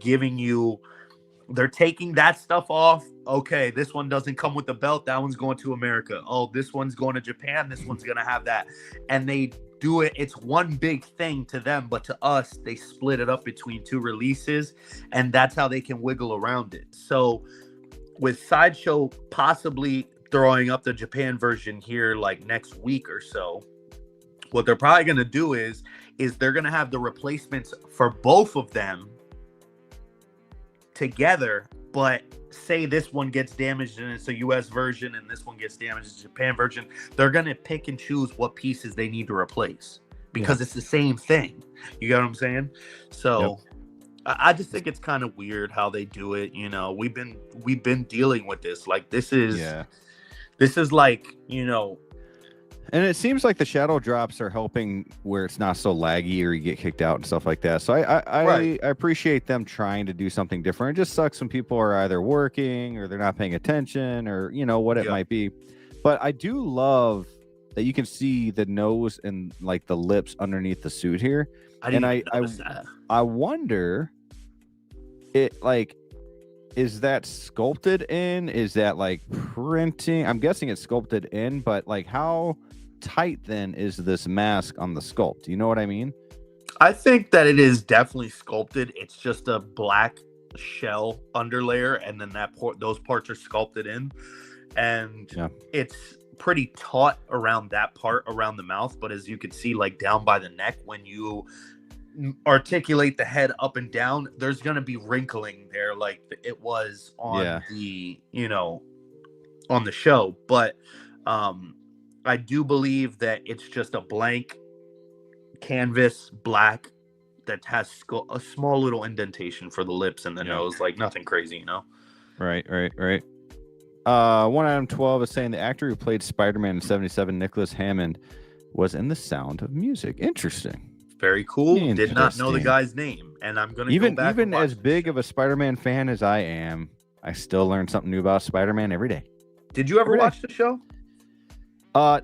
taking that stuff off. Okay, this one doesn't come with the belt. That one's going to America. Oh, this one's going to Japan. This one's going to have that. And they do it. It's one big thing to them, but to us, they split it up between two releases, and that's how they can wiggle around it. So with Sideshow possibly throwing up the Japan version here next week or so, what they're probably going to do is they're going to have the replacements for both of them together, but say this one gets damaged and it's a US version and this one gets damaged as a Japan version, they're going to pick and choose what pieces they need to replace because it's the same thing. You get what I'm saying? So I just think it's kind of weird how they do it. We've been dealing with this. This is And it seems like the shadow drops are helping where it's not so laggy or you get kicked out and stuff like that. So I appreciate them trying to do something different. It just sucks when people are either working or they're not paying attention or, what it might be. But I do love that you can see the nose and the lips underneath the suit here. I didn't And even notice that. I wonder, is that sculpted in? Is that like printing? I'm guessing it's sculpted in, but like how tight then is this mask on the sculpt? You know what I mean? I think that it is definitely sculpted. It's just a black shell underlayer, and then those parts are sculpted in, and it's pretty taut around that part around the mouth. But as you can see, like down by the neck, when you articulate the head up and down, there's gonna be wrinkling there, like it was on the on the show. But I do believe that it's just a blank canvas black that has a small little indentation for the lips and the nose, like nothing crazy, Right. 1 Item 12 is saying the actor who played Spider-Man in 77, Nicholas Hammond, was in The Sound of Music. Interesting. Very cool. Did not know the guy's name, and I'm gonna even go back even as big of a Spider-Man fan as I am, I still learn something new about Spider-Man every day. Did you ever watch the show? I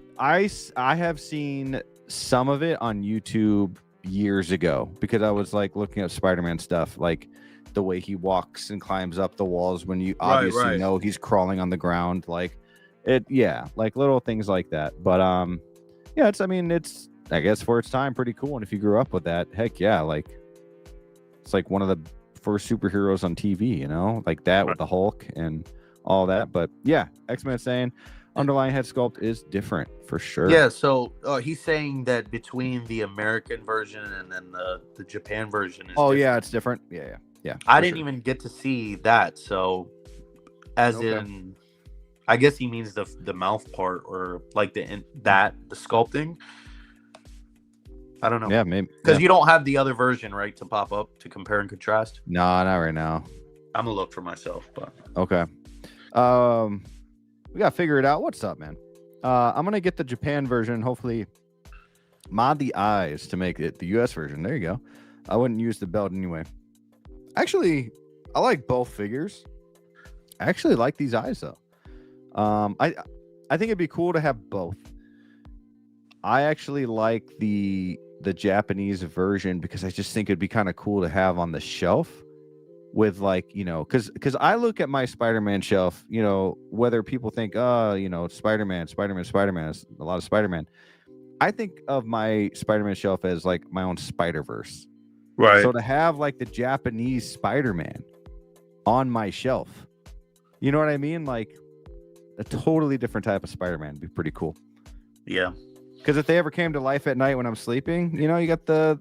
have seen some of it on YouTube years ago because I was like looking at Spider-Man stuff, like the way he walks and climbs up the walls when you obviously know he's crawling on the ground, like little things like that. But it's I guess for its time pretty cool. And if you grew up with that, heck yeah, like it's like one of the first superheroes on TV, like that with the Hulk and all that. But yeah, X-Men saying underlying head sculpt is different for sure. Yeah, so he's saying that between the American version and then the Japan version is different. Yeah, it's different. Yeah. I didn't even get to see that. So in, I guess he means the mouth part or like the sculpting. I don't know. Yeah, maybe because you don't have the other version, right, to pop up to compare and contrast. No, not right now. I'm gonna look for myself, but okay. We gotta figure it out. What's up, man? I'm gonna get the Japan version. Hopefully, mod the eyes to make it the US version. There you go. I wouldn't use the belt anyway. Actually, I like both figures. I actually like these eyes though. I think it'd be cool to have both. I actually like the Japanese version because I just think it'd be kind of cool to have on the shelf with like, because I look at my Spider-Man shelf, whether people think, Spider-Man, is a lot of Spider-Man. I think of my Spider-Man shelf as like my own Spider-Verse. Right. So to have like the Japanese Spider-Man on my shelf, you know what I mean? Like a totally different type of Spider-Man would be pretty cool. Yeah. Because if they ever came to life at night when I'm sleeping, you got the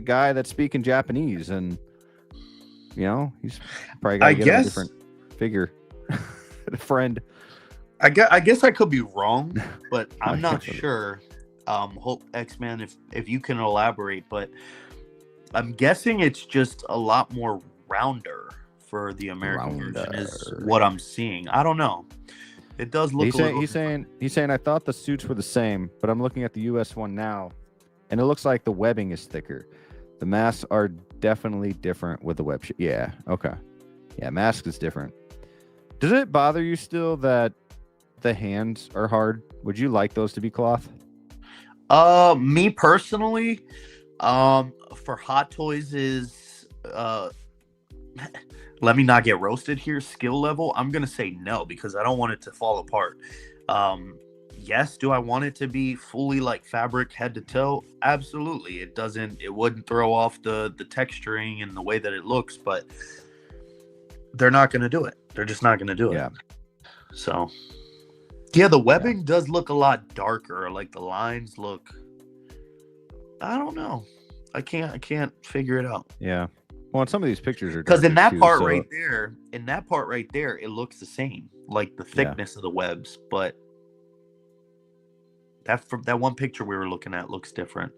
guy that's speaking Japanese, and he's probably got to get a different figure, a friend. I guess I could be wrong, but I'm not sure. Hope X-Man, if you can elaborate, but I'm guessing it's just a lot more rounder for the American version is what I'm seeing. I don't know. It does look. He's saying I thought the suits were the same, but I'm looking at the US one now, and it looks like the webbing is thicker. The masks are definitely different with the web. Yeah. Okay. Yeah. Mask is different. Does it bother you still that the hands are hard? Would you like those to be cloth? Me personally, for Hot Toys is let me not get roasted here. Skill level, I'm gonna say no because I don't want it to fall apart. Yes, do I want it to be fully like fabric head to toe? Absolutely. It wouldn't throw off the texturing and the way that it looks, but they're not gonna do it. They're just not gonna do it. Yeah. So yeah, the webbing does look a lot darker. Like the lines look, I don't know. I can't figure it out. Yeah. Well, and some of these pictures are because in that part right there, it looks the same, like the thickness of the webs, but that one picture we were looking at looks different.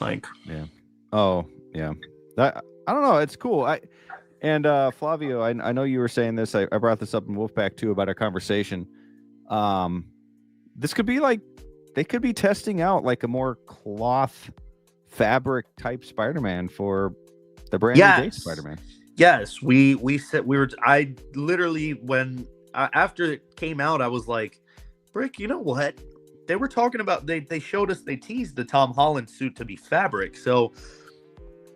Like, yeah. Oh, yeah. I don't know. It's cool. Flavio, I know you were saying this. I brought this up in Wolfpack too about our conversation. This could be like they could be testing out like a more cloth fabric type Spider-Man for the brand new day Spider-Man. Yes, we said I literally when after it came out, I was like, Brick, you know what? they were talking about, they showed us, they teased the Tom Holland suit to be fabric. So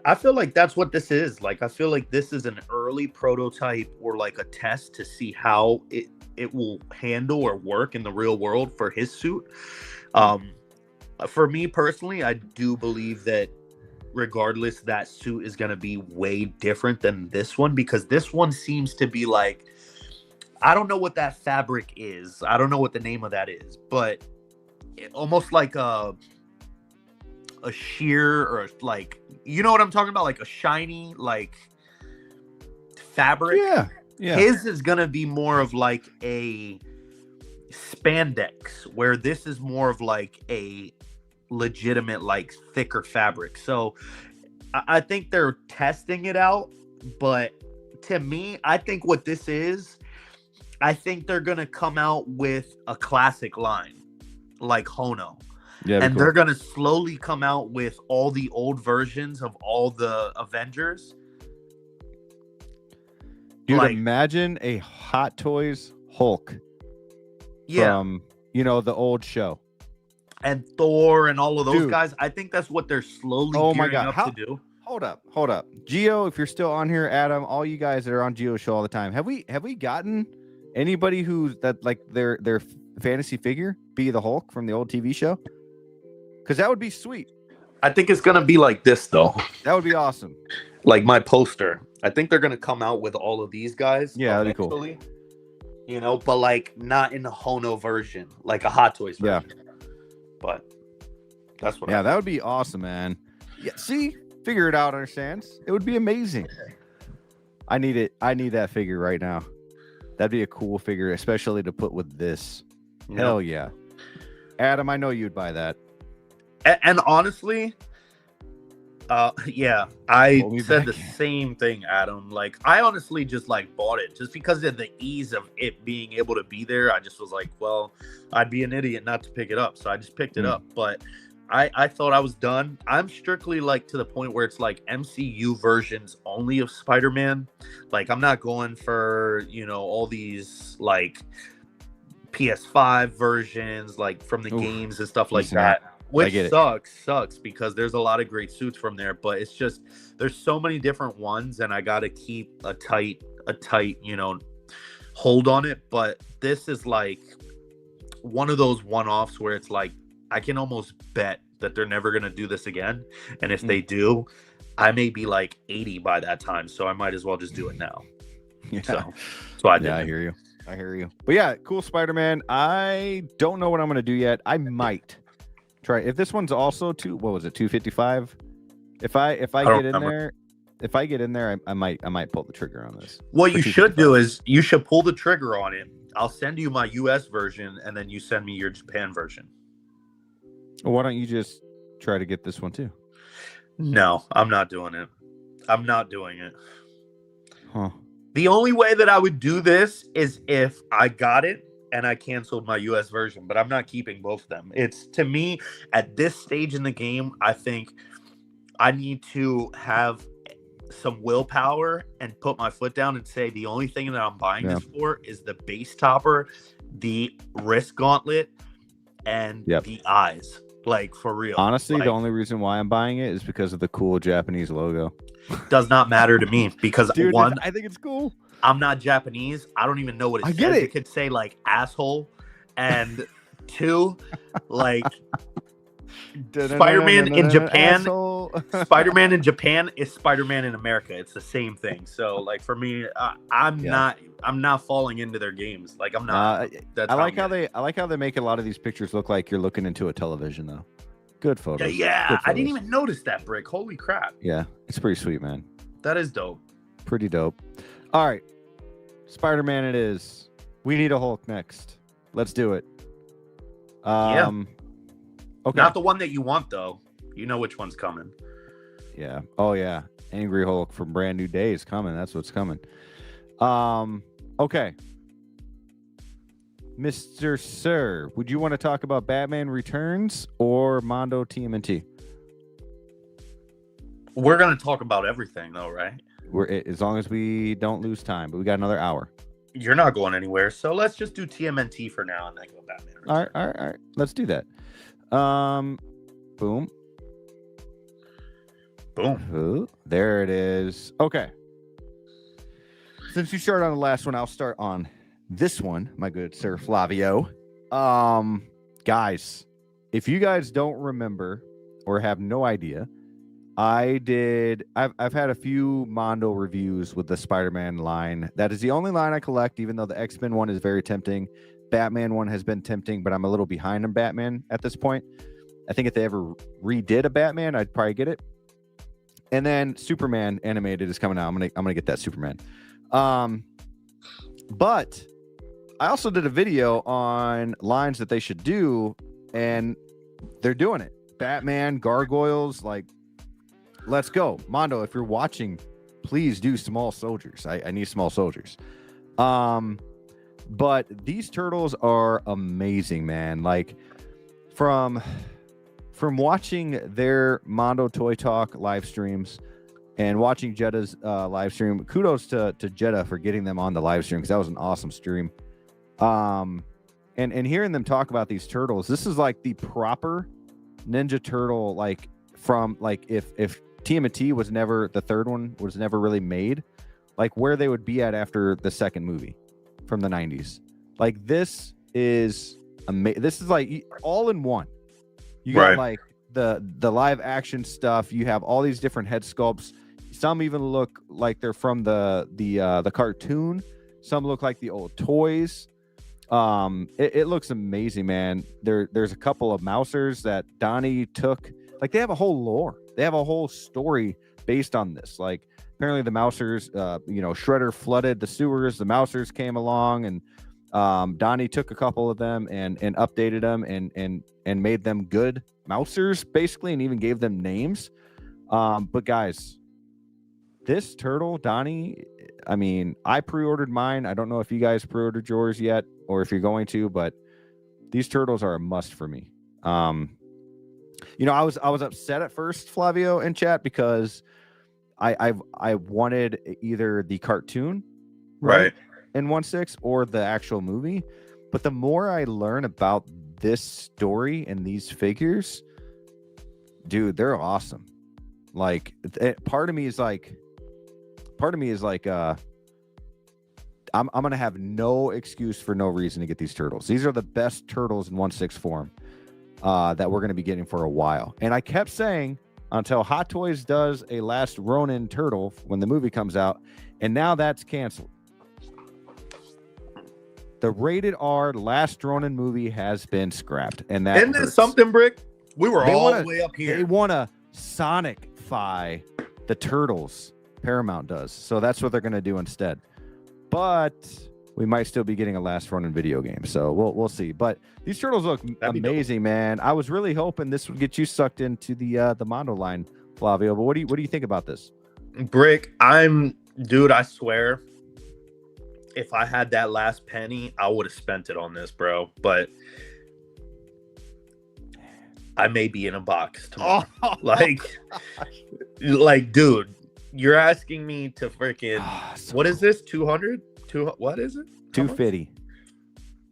I feel like that's what this is. Like, I feel like this is an early prototype or like a test to see how it will handle or work in the real world for his suit. For me personally, I do believe that regardless, that suit is going to be way different than this one, because this one seems to be like, I don't know what that fabric is. I don't know what the name of that is, but almost like a sheer, or like, you know what I'm talking about? Like a shiny, like fabric. Yeah. His is going to be more of like a spandex, where this is more of like a legitimate, like thicker fabric. So I think they're testing it out, but to me, I think what this is, I think they're gonna come out with a classic line like Hono. Yeah, and cool. They're gonna slowly come out with all the old versions of all the Avengers. Dude, like, imagine a Hot Toys Hulk from, the old show. And Thor and all of those Dude. guys. I think that's what they're slowly gearing up to do. Hold up. Geo, if you're still on here, Adam, all you guys that are on Geo show all the time, have we gotten anybody who's that, like, their fantasy figure be the Hulk from the old TV show? Because that would be sweet. I think it's gonna be like this though. That would be awesome. Like my poster. I think they're gonna come out with all of these guys. Yeah, that'd be cool. But like not in the Hono version, like a Hot Toys version. Yeah. But that's what. Yeah, that would be awesome, man. Yeah, see, figure it out, understands. It would be amazing. I need it. I need that figure right now. That'd be a cool figure, especially to put with this. Yep. Hell yeah. Adam, I know you'd buy that. And honestly, I said the same thing, Adam. Like, I honestly just like bought it just because of the ease of it being able to be there. I just was like, well, I'd be an idiot not to pick it up, so I just picked it up. But I thought I was done. I'm strictly like to the point where it's like MCU versions only of Spider-Man. Like, I'm not going for, all these like PS5 versions, like from the games and stuff like that. Which sucks because there's a lot of great suits from there, but it's just there's so many different ones, and I gotta keep a tight, hold on it. But this is like one of those one-offs where it's like I can almost bet that they're never gonna do this again, and if they do, I may be like 80 by that time, so I might as well just do it now. Yeah. So I did. Yeah, I hear you. But yeah, cool Spider-Man. I don't know what I'm gonna do yet. I might try if this one's also 255. If I get in there, I might pull the trigger on this. What you should do is you should pull the trigger on it. I'll send you my US version, and then you send me your Japan version. Well, why don't you just try to get this one too? No, I'm not doing it. I'm not doing it. Huh. The only way that I would do this is if I got it and I canceled my US version, but I'm not keeping both of them. It's, to me, at this stage in the game, I think I need to have some willpower and put my foot down and say the only thing that I'm buying this for is the base topper, the wrist gauntlet, and the eyes. Like, for real. Honestly, the only reason why I'm buying it is because of the cool Japanese logo. Does not matter to me because Dude, one, I think it's cool. I'm not Japanese. I don't even know what it says. It could say like asshole, and two, like Spider-Man in Japan. Spider-Man in Japan is Spider-Man in America. It's the same thing. So like for me, I'm not falling into their games. Like I'm not. I like how they make a lot of these pictures look like you're looking into a television though. Good photos. Yeah, Good photos. I didn't even notice that, Brick. Holy crap. Yeah, it's pretty sweet, man. That is dope. Pretty dope. All right, Spider-Man it is. We need a Hulk next. Let's do it. Okay. Not the one that you want, though. You know which one's coming. Yeah. Oh, yeah. Angry Hulk from Brand New Day is coming. That's what's coming. Okay. Mr. Sir, would you want to talk about Batman Returns or Mondo TMNT? We're going to talk about everything, though, right? As long as we don't lose time, but we got another hour. You're not going anywhere, so let's just do TMNT for now and then go Batman. All right. Let's do that. Boom. Ooh, there it is. Okay. Since you started on the last one, I'll start on this one, my good sir Flavio. Guys, if you guys don't remember or have no idea, I've had a few Mondo reviews with the Spider-Man line. That is the only line I collect, even though the X-Men one is very tempting. Batman one has been tempting, but I'm a little behind on Batman at this point. I think if they ever redid a Batman, I'd probably get it. And then Superman animated is coming out. I'm gonna get that Superman. But I also did a video on lines that they should do, and they're doing it. Batman, gargoyles, like, let's go. Mondo, if you're watching, please do small soldiers. I need small soldiers. But these turtles are amazing, man. Like, from watching their Mondo Toy Talk live streams and watching Jetta's live stream, kudos to Jetta for getting them on the live stream, because that was an awesome stream. And hearing them talk about these turtles, this is like the proper Ninja Turtle, like from like if TMNT was never, the third one was never really made, like where they would be at after the second movie from the 90s. Like this is amazing. This is like all in one. You got like the live action stuff. You have all these different head sculpts. Some even look like they're from the cartoon. Some look like the old toys. It looks amazing, man. There's a couple of Mousers that Donnie took. Like they have a whole lore. They have a whole story based on this. Like apparently the Mousers, Shredder flooded the sewers. The Mousers came along, and Donnie took a couple of them and updated them and made them good Mousers basically, and even gave them names. But guys, this turtle, Donnie, I mean, I pre-ordered mine. I don't know if you guys pre-ordered yours yet or if you're going to, but these turtles are a must for me. I was upset at first, Flavio, in chat, because I wanted either the cartoon right in 1/6 or the actual movie. But the more I learn about this story and these figures, dude, they're awesome. Like part of me is like I'm gonna have no excuse for no reason to get these turtles. These are the best turtles in 1/6 form that we're gonna be getting for a while. And I kept saying until Hot Toys does a Last Ronin turtle when the movie comes out, and now that's canceled. The rated R Last Ronin movie has been scrapped, and that isn't that something, Brick? We were all the way up here. They want to Sonicify the turtles. Paramount does, so that's what they're going to do instead. But we might still be getting a Last Ronin video game, so we'll see. But these turtles look amazing, man. I was really hoping this would get you sucked into the Mondo line, Flavio. But what do you think about this? Brick, dude, I swear, if I had that last penny, I would have spent it on this, bro. But I may be in a box tomorrow. Like, dude, you're asking me to freaking what is this? 200? What is it? 250.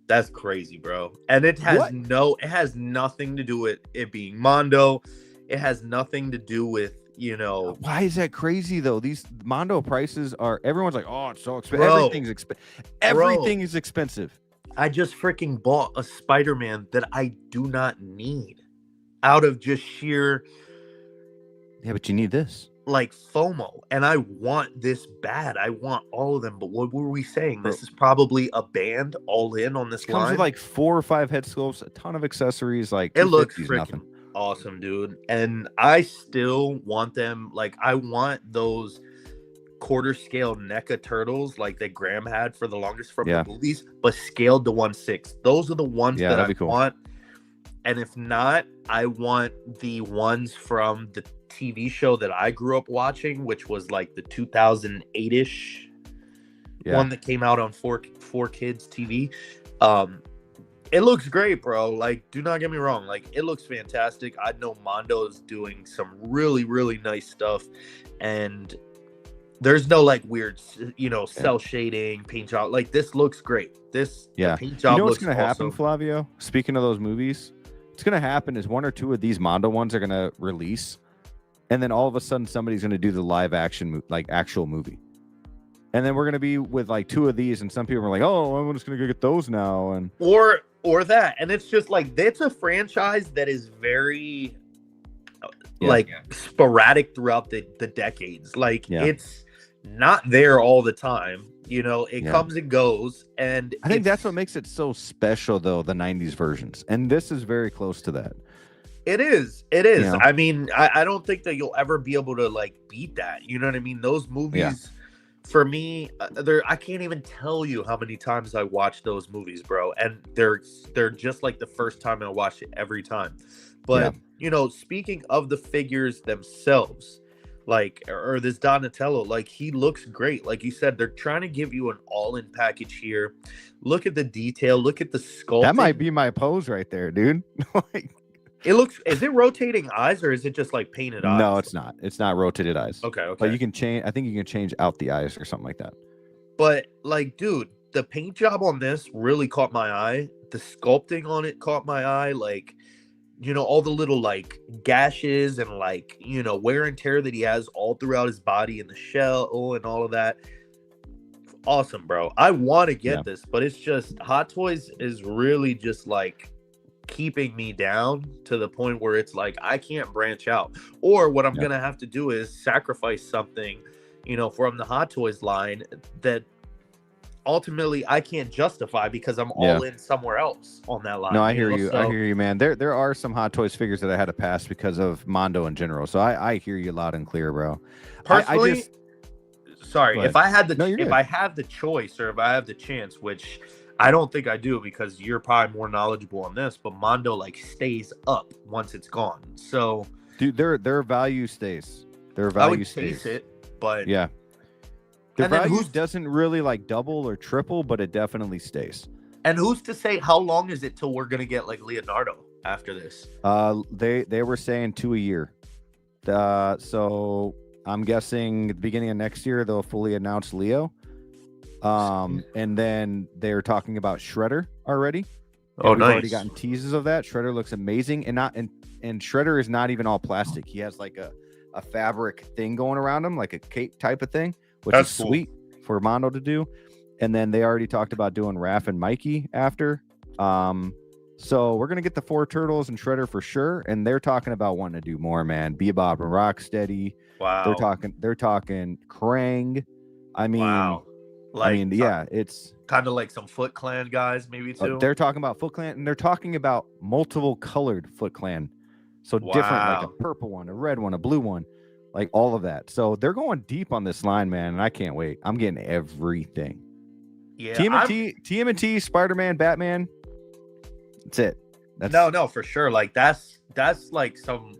That's crazy, bro. And it has it has nothing to do with it being Mondo. It has nothing to do with, why is that crazy though? These Mondo prices are, everyone's like, oh, it's so expensive. Everything is expensive. I just freaking bought a Spider-Man that I do not need out of just sheer, yeah, but you need this, like, FOMO, and I want this bad. I want all of them. But what were we saying? This is probably a band all in on this line. Comes with like 4 or 5 head sculpts, a ton of accessories. Like it looks freaking awesome, dude. And I still want them. Like, I want those quarter scale NECA turtles like that Graham had for the longest from the movies, but scaled to 1/6. Those are the ones that I want. And if not, I want the ones from the TV show that I grew up watching, which was like the 2008-ish one that came out on 4Kids TV. It looks great, bro. Like, do not get me wrong. Like, it looks fantastic. I know Mondo is doing some really, really nice stuff. And There's no like weird, cell shading, paint job. Like this looks great. The paint job. You know what's looks gonna happen, awesome. Flavio? Speaking of those movies, what's gonna happen is 1 or 2 of these Mondo ones are gonna release, and then all of a sudden somebody's gonna do the live action, like actual movie. And then we're gonna be with like 2 of these, and some people are like, "Oh, I'm just gonna go get those now." And or that, and it's just like it's a franchise that is very sporadic throughout the decades. Like it's not there all the time. It comes and goes, and I think that's what makes it so special, though. The '90s versions, and this is very close to that. It is. I mean, I don't think that you'll ever be able to like beat that. You know what I mean? Those movies. For me, I can't even tell you how many times I watched those movies, bro. And they're just like the first time I watched it every time. But speaking of the figures themselves, like or this Donatello, like he looks great. Like you said, they're trying to give you an all-in package here. Look at the detail. Look at the sculpting. That might be my pose right there, dude. Is it rotating eyes or is it just like painted eyes? No, it's not. It's not rotated eyes. Okay. But you can change. I think you can change out the eyes or something like that. But like, dude, the paint job on this really caught my eye. The sculpting on it caught my eye. Like, all the little like gashes and like, wear and tear that he has all throughout his body and the shell and all of that. Awesome, bro. I want to get this, but it's just Hot Toys is really just like keeping me down to the point where it's like I can't branch out, or what I'm gonna have to do is sacrifice something from the Hot Toys line that ultimately I can't justify because I'm all in somewhere else on that line. No, I hear you. So, I hear you, man. There are some Hot Toys figures that I had to pass because of Mondo in general, so I hear you loud and clear, bro. Personally, sorry, if I had I have the choice or if I have the chance, which I don't think I do because you're probably more knowledgeable on this, but Mondo like stays up once it's gone. So, dude, their value stays. Their I value would stays. chase it, but Yeah. Their And then value who's- doesn't really like double or triple, but it definitely stays. and who's to say how long is it till we're gonna get like Leonardo after this? They were saying 2 a year. So I'm guessing at the beginning of next year they'll fully announce Leo. And then they're talking about Shredder already. Oh, We've nice. already gotten teases of that. Shredder looks amazing, and Shredder is not even all plastic. He has like a fabric thing going around him, like a cape type of thing, which That's is cool. sweet for Mondo to do. And then they already talked about doing Raph and Mikey after. So we're gonna get the 4 Turtles and Shredder for sure. And they're talking about wanting to do more, man. Bebop and Rocksteady. Wow. They're talking Krang. I mean, Wow. Like, it's kind of like some Foot Clan guys, maybe too. they're talking about Foot Clan, and they're talking about multiple colored Foot Clan. So different, like a purple one, a red one, a blue one, like all of that. So they're going deep on this line, man, and I can't wait. I'm getting everything. Yeah, TMNT, Spider-Man, Batman. That's it. No, for sure. Like that's like some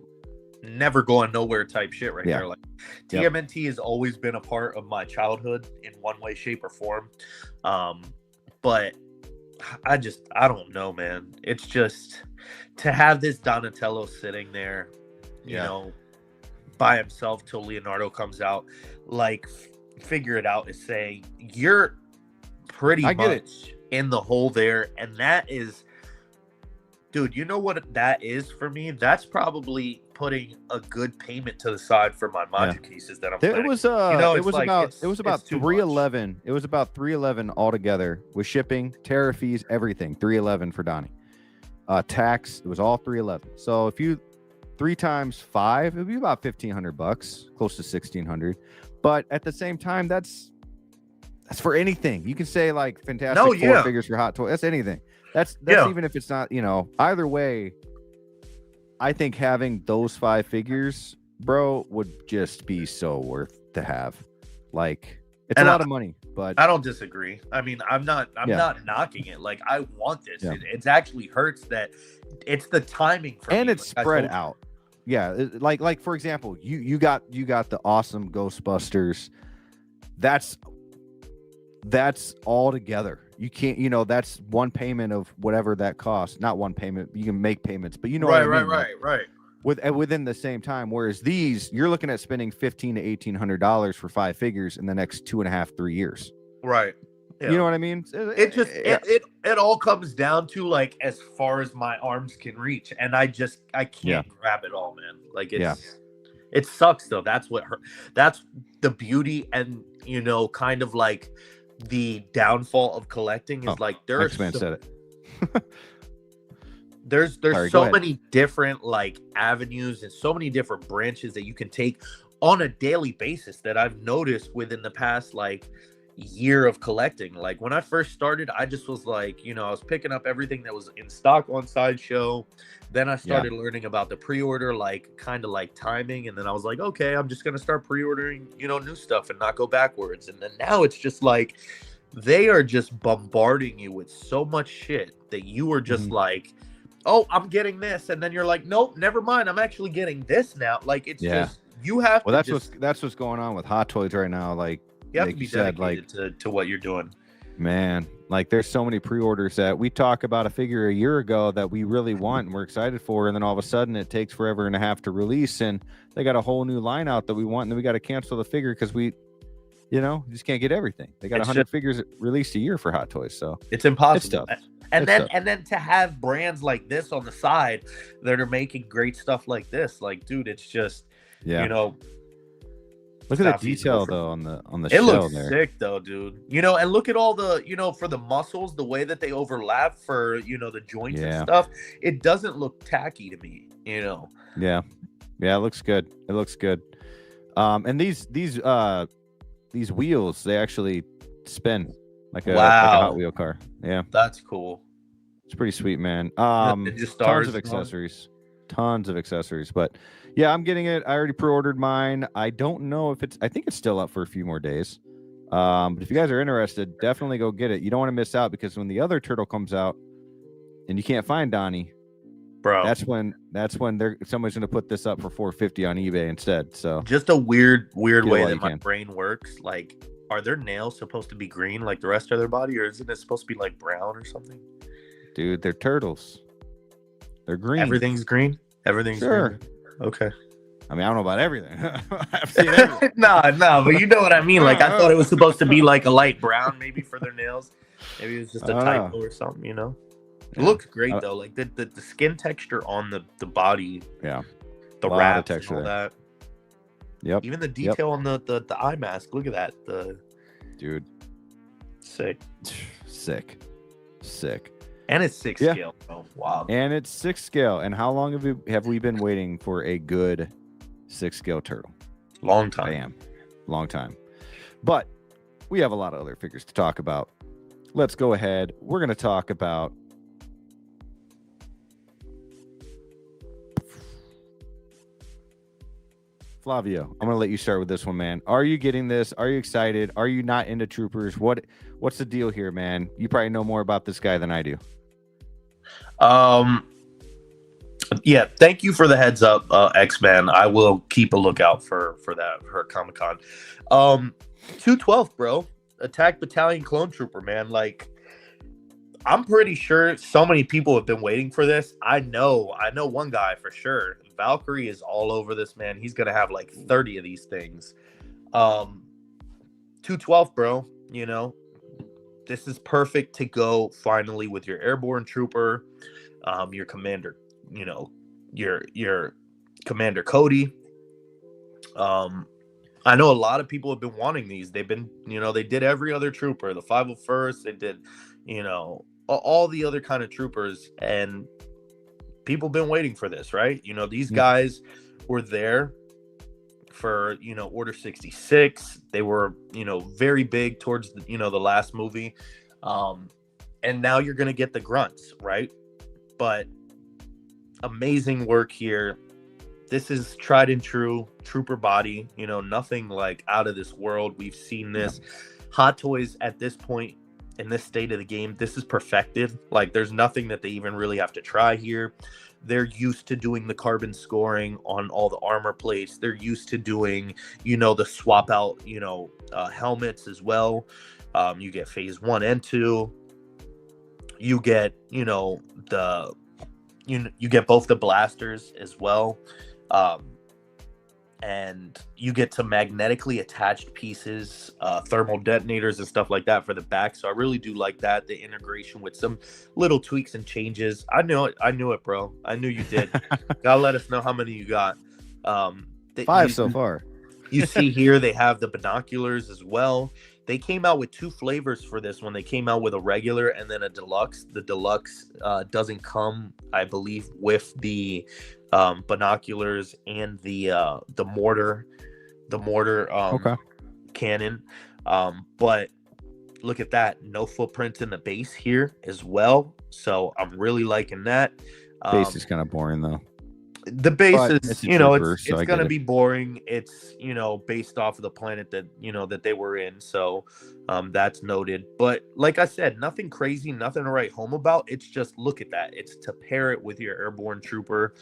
never going nowhere type shit right there. Like TMNT has always been a part of my childhood in one way, shape, or form. But I don't know, man. It's just to have this Donatello sitting there, you know, by himself till Leonardo comes out, like figure it out is saying you're pretty much in the hole there. And that is, dude, you know what that is for me? That's probably putting a good payment to the side for my module cases that I'm planning. It was about 311. It was about 311 altogether with shipping, tariff fees, everything. 311 for Donnie. Tax, it was all 311. So if you 3 times 5, it'd be about $1,500, close to $1,600. But at the same time, that's for anything. You can say like Fantastic Four figures for Hot Toys. That's anything. That's even if it's not, either way. I think having those 5 figures, bro, would just be so worth to have. Like, it's a lot of money, but I don't disagree. I mean, I'm not knocking it. Like, I want this. It actually hurts that it's the timing for and me. it's spread out. Yeah, like for example, you got the awesome Ghostbusters. That's all together. You can't, that's one payment of whatever that costs. Not one payment. You can make payments, but what I mean. Right. within the same time. Whereas these, you're looking at spending $1,500 to $1,800 for 5 figures in the next 2.5, 3 years. Right. Yeah. You know what I mean? It all comes down to like as far as my arms can reach, and I can't grab it all, man. Like it sucks though. That's the beauty, and kind of like the downfall of collecting is like X-Man said it. There's so many different like avenues and so many different branches that you can take on a daily basis that I've noticed within the past like year of collecting. Like when I first started, I just was like, I was picking up everything that was in stock on Sideshow. Then I started learning about the pre-order, like kind of like timing, and then I was like, okay, I'm just gonna start pre-ordering new stuff and not go backwards. And then now it's just like they are just bombarding you with so much shit that you are just like, oh, I'm getting this, and then you're like, nope, never mind, I'm actually getting this now. Like it's just you have well, that's what's going on with Hot Toys right now. Like you have to be dedicated to what you're doing. Man, like there's so many pre-orders that we talk about a figure a year ago that we really want and we're excited for, and then all of a sudden it takes forever and a half to release, and they got a whole new line out that we want, and then we got to cancel the figure because we just can't get everything. They got 100 figures released a year for Hot Toys, so it's impossible. And then to have brands like this on the side that are making great stuff like this, like dude, it's just look at the detail though on the it shell looks there. sick though, dude. And look at all the for the muscles, the way that they overlap for the joints and stuff. It doesn't look tacky to me. Yeah, it looks good. It looks good. And these wheels, they actually spin like a Hot Wheel car. Yeah, that's cool. It's pretty sweet, man. Tons of accessories. But yeah, I'm getting it. I already pre-ordered mine. I don't know if I think it's still up for a few more days. But if you guys are interested, definitely go get it. You don't want to miss out, because when the other turtle comes out and you can't find Donnie, bro, that's when somebody's going to put this up for $450 on eBay instead. So just a weird way that my brain works. Like, are their nails supposed to be green like the rest of their body, or isn't it supposed to be like brown or something? Dude, they're turtles. They're green. Everything's green. Everything's green. Okay. I mean, I don't know about everything. I've seen everything. No, but you know what I mean. Like, I thought it was supposed to be like a light brown, maybe for their nails. Maybe it was just a typo or something. It looks great though. Like the skin texture on the body. Yeah. The wraps and all that. Yep. Even the detail on the eye mask. Look at that. Dude. Sick. And it's 6 scale. Oh, wow. And it's 6 scale. And how long have we been waiting for a good 6 scale turtle? Long time. Bam. Long time. But we have a lot of other figures to talk about. Let's go ahead. We're going to talk about Flavio. I'm going to let you start with this one, man. Are you getting this? Are you excited? Are you not into Troopers? What's the deal here, man? You probably know more about this guy than I do. Yeah, thank you for the heads up, X-Man. I will keep a lookout for that, for Comic-Con. 212, bro. Attack Battalion Clone Trooper, man. Like, I'm pretty sure so many people have been waiting for this. I know one guy for sure. Valkyrie is all over this, man. He's gonna have like 30 of these things. 212, bro. This is perfect to go finally with your airborne trooper, your commander, your Commander Cody. I know a lot of people have been wanting these. They've been, they did every other trooper, the 501st, they did, all the other kind of troopers, and people have been waiting for this, right? These guys were there for, Order 66. They were, very big towards the, the last movie. And now you're going to get the grunts, right? But amazing work here. This is tried and true trooper body, nothing like out of this world. We've seen this. Hot Toys at this point in this state of the game, this is perfected. Like, there's nothing that they even really have to try here. They're used to doing the carbon scoring on all the armor plates. They're used to doing, the swap out, helmets as well. You get phase 1 and 2. You get, the you get both the blasters as well. And you get some magnetically attached pieces, thermal detonators and stuff like that for the back. So I really do like that. The integration with some little tweaks and changes. I knew it, bro. I knew you did. Gotta let us know how many you got. 5 so far. You see here, they have the binoculars as well. They came out with 2 flavors for this one. They came out with a regular and then a deluxe. The deluxe doesn't come, I believe, with the binoculars and the mortar cannon. But look at that, no footprints in the base here as well. So I'm really liking that. Base is kind of boring though. The base But is, it's a you know, trooper, it's so I going to get it. be boring. It's, you know, based off of the planet that, you know, that they were in. So that's noted. But like I said, nothing crazy, nothing to write home about. It's just, look at that. It's to pair it with your airborne trooper,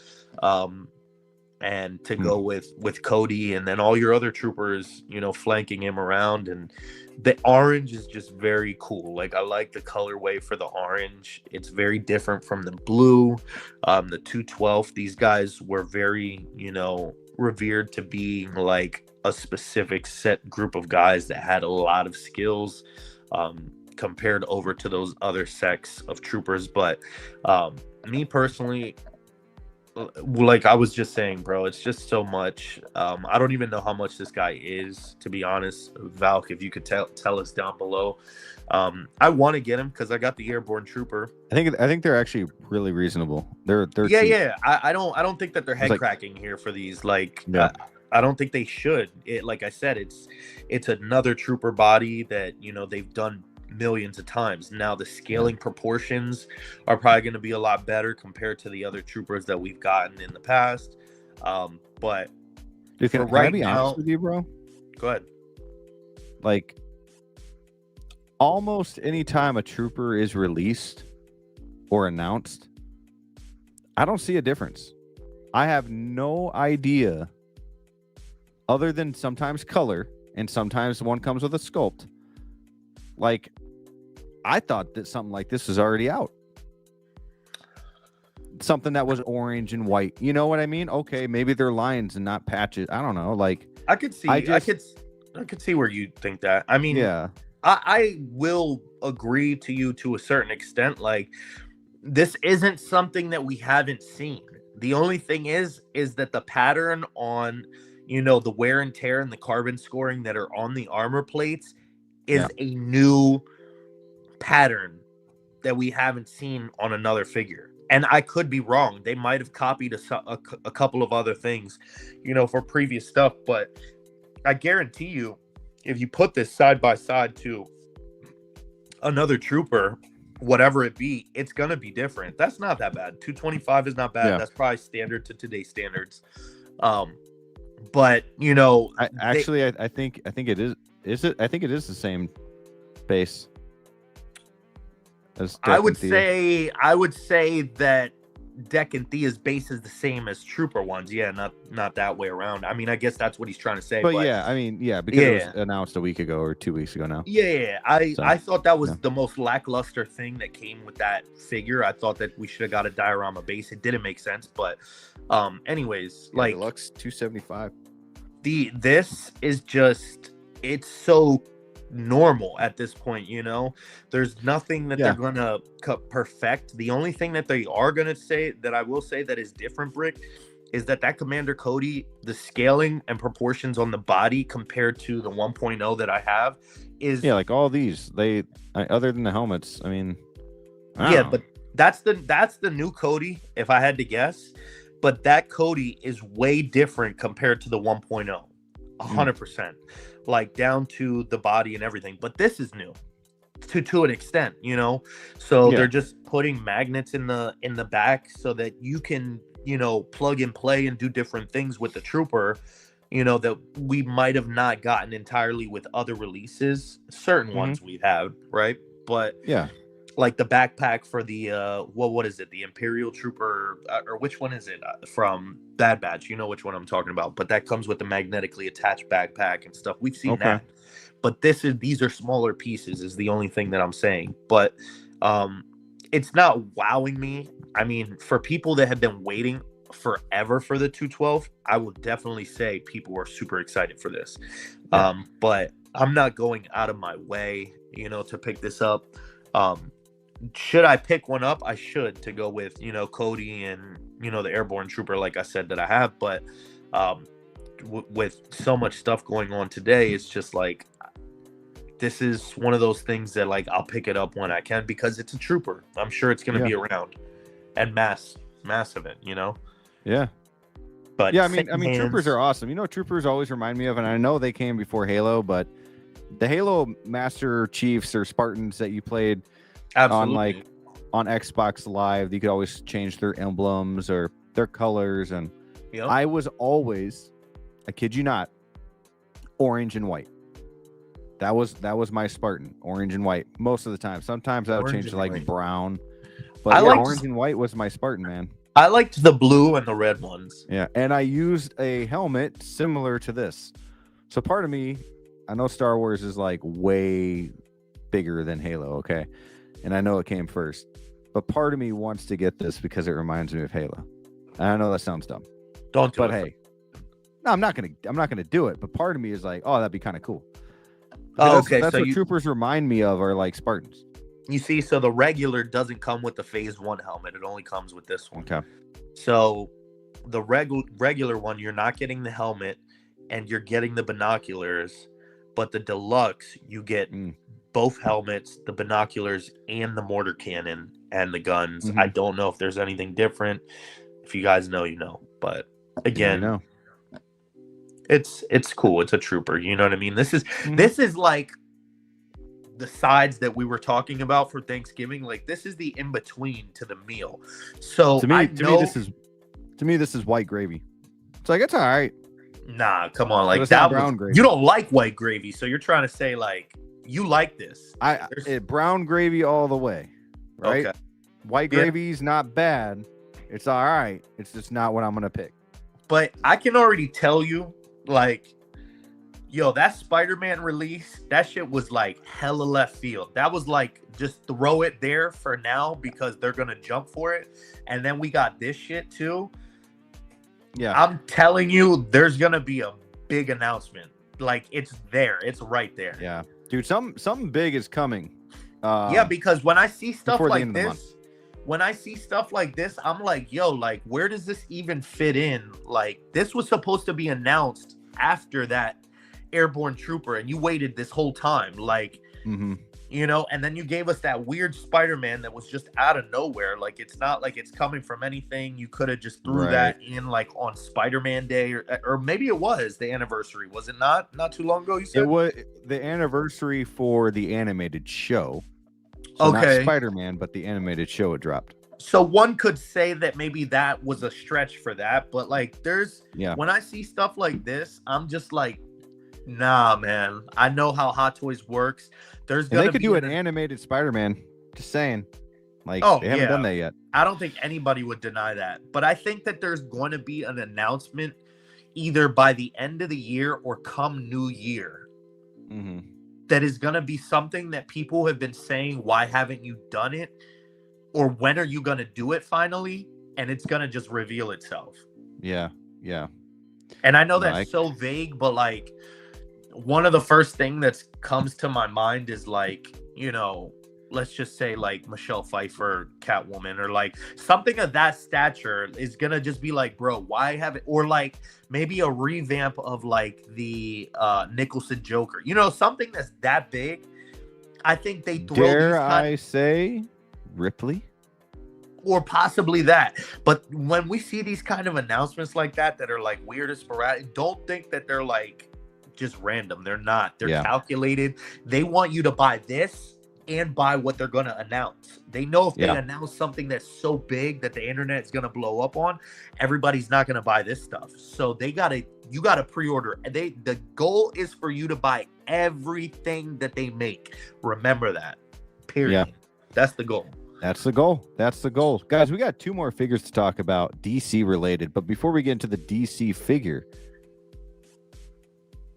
and to go with Cody and then all your other troopers, you know, flanking him around. And the orange is just very cool. Like, I like the colorway for the orange. It's very different from the blue. The 212, these guys were very, you know, revered to be like a specific set group of guys that had a lot of skills, compared over to those other sects of troopers. But me personally, like I was just saying, bro, it's just so much. I don't even know how much this guy is, to be honest. Valk, if you could tell us down below. I want to get him because I got the airborne trooper. I think they're actually really reasonable. They're yeah, cheap. yeah. I don't think that they're head cracking here for these. Like, I don't think they should. It, like I said, it's another trooper body that, you know, they've done millions of times. Now the scaling proportions are probably going to be a lot better compared to the other troopers that we've gotten in the past. But Dude, can I be honest with you, bro? Go ahead. Like, almost any time a trooper is released or announced, I don't see a difference. I have no idea, other than sometimes color and sometimes one comes with a sculpt. Like, I thought that something like this was already out. Something that was orange and white. You know what I mean? Okay, maybe they're lines and not patches. I don't know. Like, I could see I could see where you think that. I mean, yeah. I will agree to you to a certain extent. Like, this isn't something that we haven't seen. The only thing is that the pattern on, you know, the wear and tear and the carbon scoring that are on the armor plates is a new pattern that we haven't seen on another figure. And I could be wrong. They might have copied a couple of other things, you know, for previous stuff. But I guarantee you, if you put this side by side to another trooper, whatever it be, it's going to be different. That's not that bad. 225 is not bad. Yeah. That's probably standard to today's standards. But, you know, I think it is. Is it? I think it is the same base. As I would say that Deck and Thea's base is the same as Trooper ones. Yeah, not that way around. I mean, I guess that's what he's trying to say. But yeah, I mean, yeah, because it was announced a week ago or 2 weeks ago now. Yeah, I thought that was the most lackluster thing that came with that figure. I thought that we should have got a diorama base. It didn't make sense, but anyways, like Deluxe 275. This is just, it's so normal at this point, you know. There's nothing that they're gonna perfect. The only thing that they are gonna say, that I will say that is different, Brick, is that Commander Cody, the scaling and proportions on the body compared to the 1.0 that I have is like all these, other than the helmets, I mean, but that's the new Cody, if I had to guess. But that Cody is way different compared to the 1.0, 100%, like down to the body and everything. But this is new to an extent, you know. So they're just putting magnets in the back so that you can, you know, plug and play and do different things with the trooper, you know, that we might have not gotten entirely with other releases. Certain ones we have, right? But like the backpack for the what is it, the Imperial Trooper, or which one is it from Bad Batch? You know which one I'm talking about. But that comes with the magnetically attached backpack and stuff. We've seen that. But these are smaller pieces is the only thing that I'm saying. But it's not wowing me. I mean, for people that have been waiting forever for the 212, I would definitely say people are super excited for this. But I'm not going out of my way, to pick this up. Should I pick one up? I should, to go with, Cody and, the Airborne Trooper, like I said, that I have. But with so much stuff going on today, it's just like, this is one of those things that, like, I'll pick it up when I can because it's a Trooper. I'm sure it's going to be around and massive it, Yeah. But yeah, I mean, Troopers are awesome. Troopers always remind me of, and I know they came before Halo, but the Halo Master Chiefs or Spartans that you played absolutely on Xbox Live, you could always change their emblems or their colors. And Yep. I was always, I kid you not, orange and white. That was my Spartan, orange and white most of the time. Sometimes I would Orange change to and like white. brown, but I liked- orange and white was my Spartan, man. I liked the blue and the red ones. Yeah, and I used a helmet similar to this. So part of me, I know Star Wars is like way bigger than Halo, okay? And I know it came first. But part of me wants to get this because it reminds me of Halo. And I know that sounds dumb. Don't do But it. hey, no, I'm not gonna do it. But part of me is like, oh, that'd be kind of cool. Oh, That's- okay. That's So what Troopers remind me of, are like Spartans. you see, so the regular doesn't come with the Phase 1 helmet. It only comes with this one. Okay. So the regular one, you're not getting the helmet and you're getting the binoculars. But the deluxe, you get both helmets, the binoculars, and the mortar cannon and the guns. Mhm. I don't know if there's anything different. If you guys know, you know. But again, know. it's cool. It's a Trooper. You know what I mean? This Mm-hmm. is like the sides that we were talking about for Thanksgiving. Like, this is the in between to the meal. So To me, this is white gravy. It's like, it's all right. nah, come on, like it's not that brown was, gravy. you don't like white gravy, so you're trying to say like you like this. Brown gravy all the way, right? Okay. White Yeah. gravy's not bad. It's all right. It's just not what I'm gonna pick. But I can already tell you, like, yo, that Spider-Man release, that shit was like hella left field. That was like, just throw it there for now because they're gonna jump for it. And then we got this shit too. Yeah. I'm telling you, there's gonna be a big announcement. Like, it's there. It's right there. Yeah. Dude, something big is coming. Yeah, because when I see stuff before the like end of the this, I'm like, yo, like, where does this even fit in? Like, this was supposed to be announced after that Airborne Trooper, and you waited this whole time, like, and then you gave us that weird Spider-Man that was just out of nowhere. Like, it's not like it's coming from anything. You could have just threw that in like on Spider-Man Day, or maybe it was the anniversary. Was it not too long ago? You said It was the anniversary for the animated show. So not okay. Spider-Man, but the animated show it dropped. So one could say that maybe that was a stretch for that, but like, when I see stuff like this, I'm just like, nah, man. I know how Hot Toys works. They could do an animated Spider-Man. Just saying. Like, they haven't done that yet. I don't think anybody would deny that. But I think that there's going to be an announcement either by the end of the year or come New Year. That is going to be something that people have been saying, why haven't you done it? Or when are you going to do it finally? And it's going to just reveal itself. Yeah. And I know that's so vague, but like, one of the first thing that comes to my mind is like, let's just say like Michelle Pfeiffer, Catwoman, or like something of that stature is going to just be like, bro, why haven't, or like maybe a revamp of like the Nicholson Joker, something that's that big. I think they throw I say Ripley? Or possibly that. But when we see these kind of announcements like that are like weird and sporadic, don't think that they're like just random. They're not. They're calculated. They want you to buy this and buy what they're going to announce. They know if they announce something that's so big that the internet is going to blow up on, everybody's not going to buy this stuff. So you got to pre-order. The goal is for you to buy everything that they make. Remember that. Period. Yeah. That's the goal. That's the goal. Guys, we got 2 more figures to talk about, DC related. But before we get into the DC figure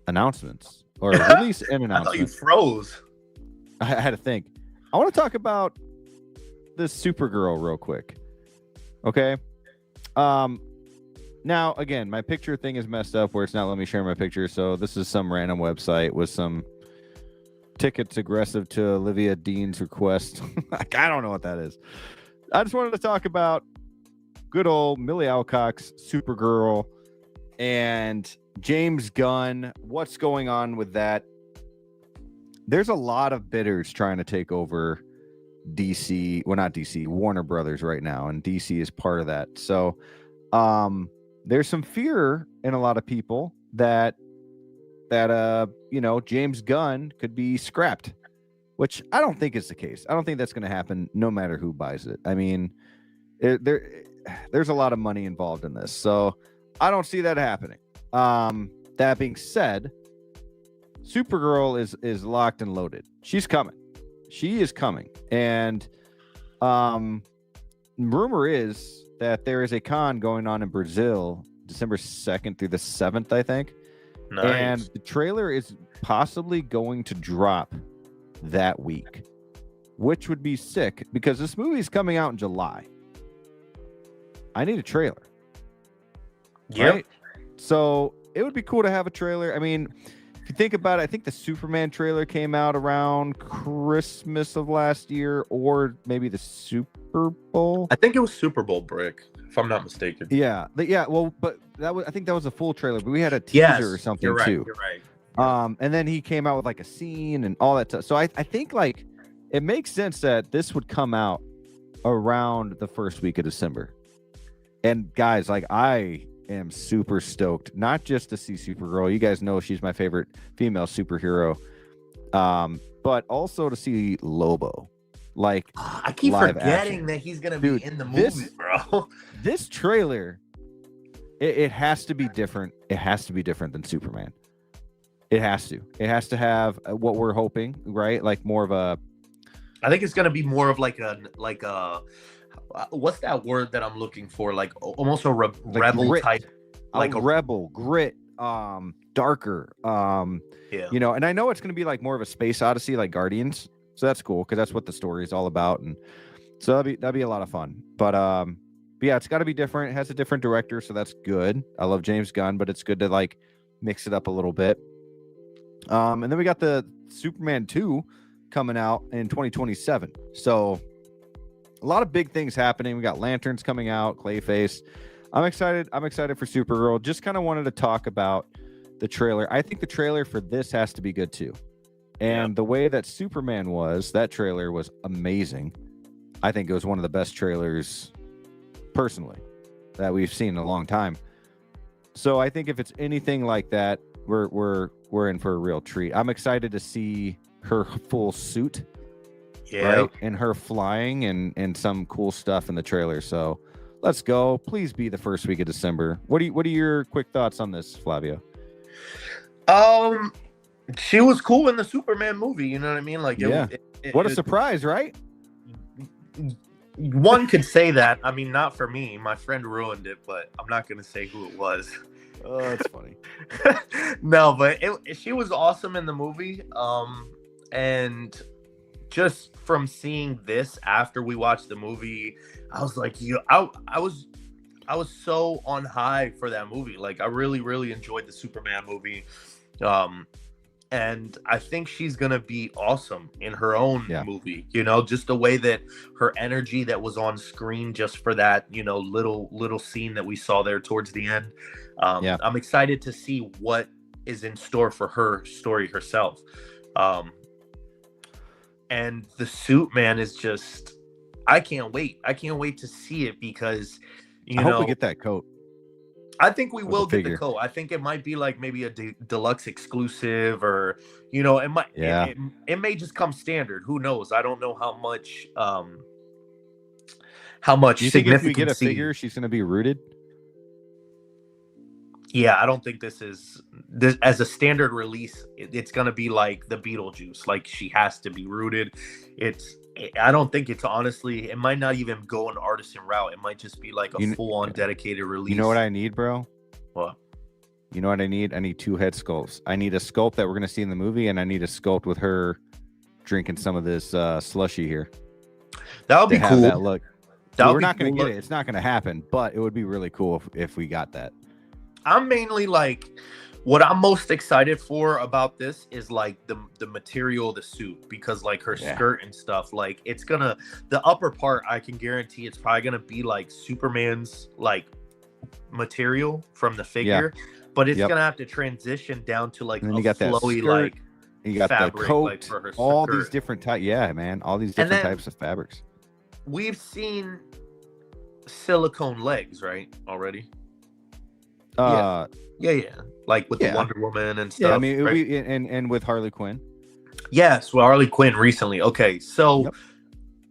announcements or release and I thought you announcements, froze. I had to think. I want to talk about this Supergirl real quick. Okay. Now again, my picture thing is messed up where it's not letting me share my picture. So this is some random website with some tickets aggressive to Olivia Dean's request. Like, I don't know what that is. I just wanted to talk about good old Millie Alcock's Supergirl and James Gunn. What's going on with that? There's a lot of bidders trying to take over DC. Well, not DC, Warner Brothers right now, and DC is part of that. So there's some fear in a lot of people that James Gunn could be scrapped, which I don't think is the case. I don't think that's going to happen no matter who buys it. I mean, there's a lot of money involved in this, so I don't see that happening. That being said, Supergirl is locked and loaded. She's coming. She is coming. And rumor is that there is a con going on in Brazil December 2nd through the 7th, I think. Nice. And the trailer is possibly going to drop that week, which would be sick because this movie is coming out in July. I need a trailer. Yep. Right? So it would be cool to have a trailer. I mean, if you think about it, I think the Superman trailer came out around Christmas of last year or maybe the Super Bowl. I think it was Super Bowl break, if I'm not mistaken. Yeah. Well, but I think that was a full trailer, but we had a teaser or something you're right, too. You're right. And then he came out with like a scene and all that stuff. So I think like it makes sense that this would come out around the first week of December. And guys, like I am super stoked, not just to see Supergirl. You guys know she's my favorite female superhero. But also to see Lobo. Like I keep forgetting that he's gonna be in the movie, bro. This trailer, it has to be different. It has to be different than Superman. It has to. It has to have what we're hoping, right? Like more of a. I think it's gonna be more of like a what's that word that I'm looking for? Like almost a rebel grit. type, like a rebel, grit, darker. Yeah. You know, and I know it's gonna be like more of a space odyssey, like Guardians. So that's cool because that's what the story is all about, and so that'd be a lot of fun. But yeah, it's got to be different. It has a different director, so that's good. I love James Gunn, but it's good to like mix it up a little bit. And then we got the Superman 2 coming out in 2027. So a lot of big things happening. We got Lanterns coming out, Clayface. I'm excited. I'm excited for Supergirl. Just kind of wanted to talk about the trailer. I think the trailer for this has to be good too. And the way that Superman was, that trailer was amazing. I think it was one of the best trailers, personally, that we've seen in a long time. So I think if it's anything like that, we're in for a real treat. I'm excited to see her full suit, right? And her flying and some cool stuff in the trailer. So let's go. Please be the first week of December. What are your quick thoughts on this, Flavio? She was cool in the Superman movie. You know what I mean? Like, what a surprise, right? One could say that. I mean, not for me. My friend ruined it, but I'm not going to say who it was. Oh, that's funny. No, but she was awesome in the movie. And just from seeing this after we watched the movie, I was like, I was so on high for that movie. Like, I really, really enjoyed the Superman movie. And I think she's going to be awesome in her own movie, you know, just the way that her energy that was on screen just for that, you know, little scene that we saw there towards the end. I'm excited to see what is in store for her story herself. And the suit, man, is just, I can't wait. I can't wait to see it because, I hope we get that coat. I think we will get the coat. I think it might be like maybe a deluxe exclusive, or you know, it might. It may just come standard. Who knows? I don't know how much. How much Do you significance? Think if we get a figure, she's going to be rooted. Yeah, I don't think this as a standard release. It's going to be like the Beetlejuice. Like she has to be rooted. I don't think it's honestly, it might not even go an artisan route. It might just be like a full-on dedicated release. You know what I need, bro? What? You know what I need? I need 2 head sculpts. I need a sculpt that we're going to see in the movie, and I need a sculpt with her drinking some of this slushy here. That would to be have cool. that look. That would We're be not going to cool. get it. It's not going to happen, but it would be really cool if we got that. I'm mainly like, what I'm most excited for about this is like the material of the suit, because like her skirt and stuff, like it's gonna, the upper part, I can guarantee it's probably gonna be like Superman's like material from the figure, but it's gonna have to transition down to like And then a you got that flowy skirt, like you got fabric, the coat, like for her all skirt. these different types. Yeah, man, all these And different then- types of fabrics. We've seen silicone legs, right? Already. Yeah. Like with the Wonder Woman and stuff. Yeah, I mean, it would right? be, and with Harley Quinn. Yes, well, Harley Quinn recently. Okay, so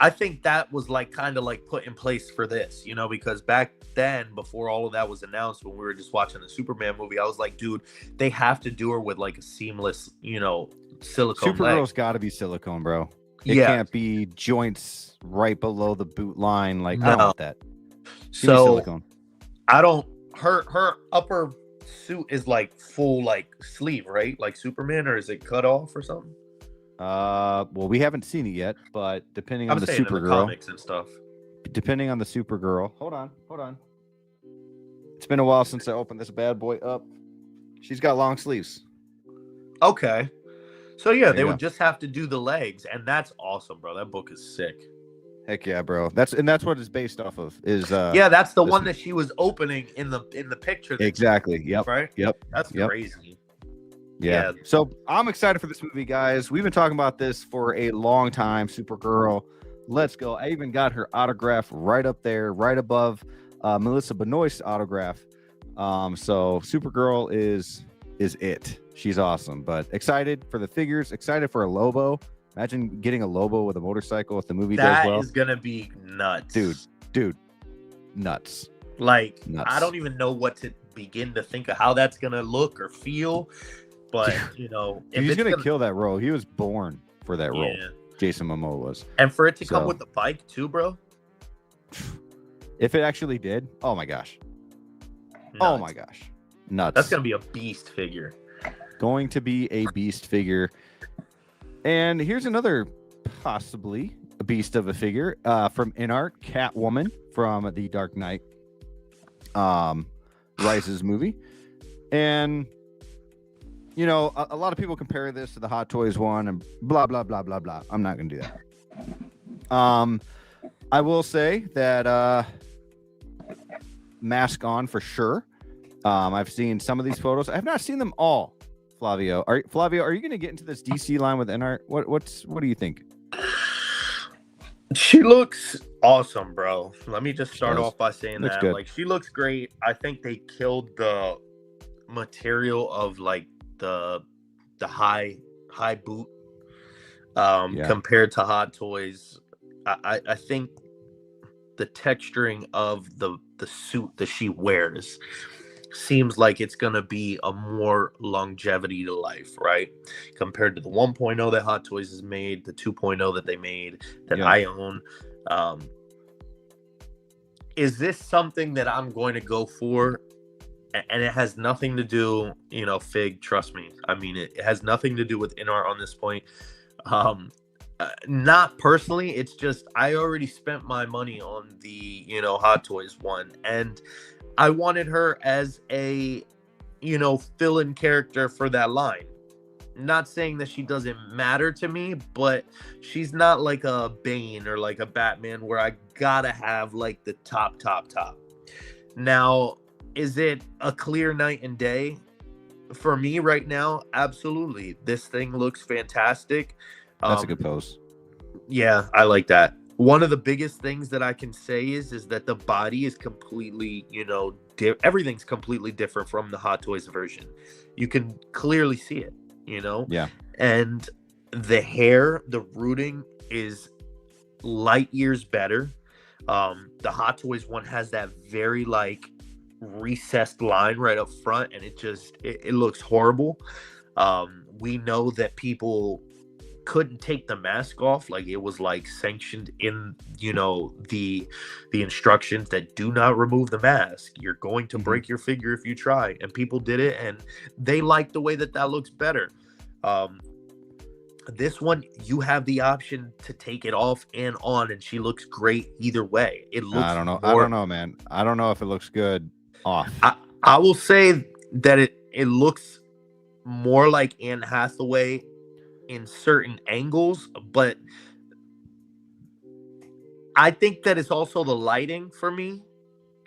I think that was like kind of like put in place for this, you know, because back then, before all of that was announced, when we were just watching the Superman movie, I was like, dude, they have to do her with like a seamless, you know, silicone leg. Supergirl's got to be silicone, bro. It Yeah. can't be joints right below the boot line. Like, I don't want that. Give me So silicone. I don't. Her upper suit is like full like sleeve, right? Like Superman, or is it cut off or something? Well, we haven't seen it yet, but depending on I'm the saying in the Supergirl, comics and stuff. depending on the Supergirl. Hold on. It's been a while since I opened this bad boy up. She's got long sleeves. Okay. So yeah, There they you would go. just have to do the legs, and that's awesome, bro. That book is sick. Heck yeah, bro. That's what it's based off of. Is Yeah, that's the this one one. that she was opening in the picture. that- exactly. Yep. Right. Yep. That's Yep. crazy. Yeah. Yeah. So I'm excited for this movie, guys. We've been talking about this for a long time. Supergirl. Let's go. I even got her autograph right up there, right above Melissa Benoist's autograph. So Supergirl is it. She's awesome. But excited for the figures, excited for a Lobo. Imagine getting a Lobo with a motorcycle if the movie That does well. is gonna be nuts, Dude, nuts. Like Nuts. I don't even know what to begin to think of how that's gonna look or feel, but you know, if He's it's gonna kill that role. He was born for that role. Yeah. Jason Momoa was. And for it to come So- with the bike too, bro. If it actually did, oh my gosh. Oh nuts. my gosh. Nuts. That's gonna be a beast figure. Going to be a beast figure. And here's another possibly a beast of a figure from InArt, Catwoman from the Dark Knight Rises movie. And you know, a lot of people compare this to the Hot Toys one and blah blah blah blah blah. I'm not gonna do that. I will say that mask on for sure. I've seen some of these photos. I have not seen them all. Flavio, are you going to get into this DC line with InArt? What do you think? She looks awesome, bro. Let me just start does. off by saying Looks that. good. Like, she looks great. I think they killed the material of like the high boot compared to Hot Toys. I think the texturing of the suit that she wears seems like it's going to be a more longevity to life, right? Compared to the 1.0 that Hot Toys has made, the 2.0 that they made, that I own. Is this something that I'm going to go for? And it has nothing to do, you know, Fig, trust me. I mean, it has nothing to do with InArt on this point. Not personally, it's just I already spent my money on the, you know, Hot Toys one, and I wanted her as a, you know, fill-in character for that line. Not saying that she doesn't matter to me, but she's not like a Bane or like a Batman where I gotta have like the top. Now, is it a clear night and day? For me right now, absolutely. This thing looks fantastic. That's a good pose. Yeah, I like that. One of the biggest things that I can say is that the body is completely, you know, everything's completely different from the Hot Toys version. You can clearly see it, you know? Yeah. And the hair, the rooting is light years better. The Hot Toys one has that very like recessed line right up front, and it looks horrible. We know that people couldn't take the mask off, like it was like sanctioned in, you know, the instructions that do not remove the mask. You're going to break your figure if you try, and people did it, and they like the way that looks better. This one, you have the option to take it off and on, and she looks great either way. It looks. I don't know. I don't know, man. I don't know if it looks good off. I will say that it looks more like Anne Hathaway in certain angles, but I think that it's also the lighting for me.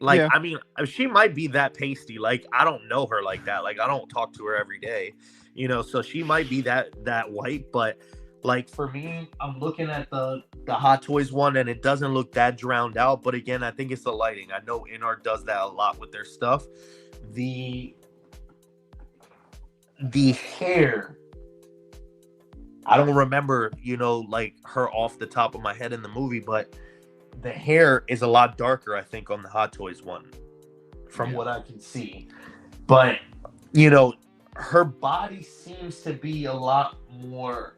Like, Yeah. I mean, she might be that pasty. Like, I don't know her like that. Like, I don't talk to her every day, you know, so she might be that white. But like, for me, I'm looking at the Hot Toys one, and it doesn't look that drowned out. But again, I think it's the lighting. I know InArt does that a lot with their stuff. The hair, I don't remember, you know, like her off the top of my head in the movie, but the hair is a lot darker, I think, on the Hot Toys one, from what I can see. But, you know, her body seems to be a lot more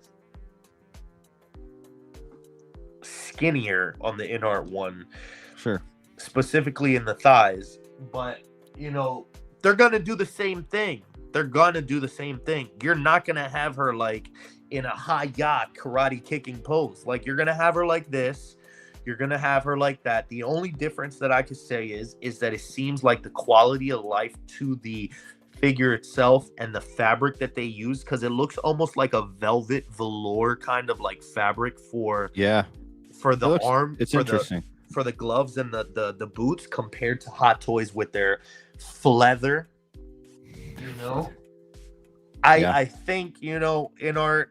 skinnier on the InArt one. Sure. Specifically in the thighs. But, you know, they're going to do the same thing. They're going to do the same thing. You're not going to have her, like, in a high yacht karate kicking pose. Like, you're going to have her like this. You're going to have her like that. The only difference that I could say is that it seems like the quality of life to the figure itself and the fabric that they use, because it looks almost like a velvet velour kind of like fabric for the arm. It's interesting. For the gloves and the boots, compared to Hot Toys with their leather. You know? I think, you know, InArt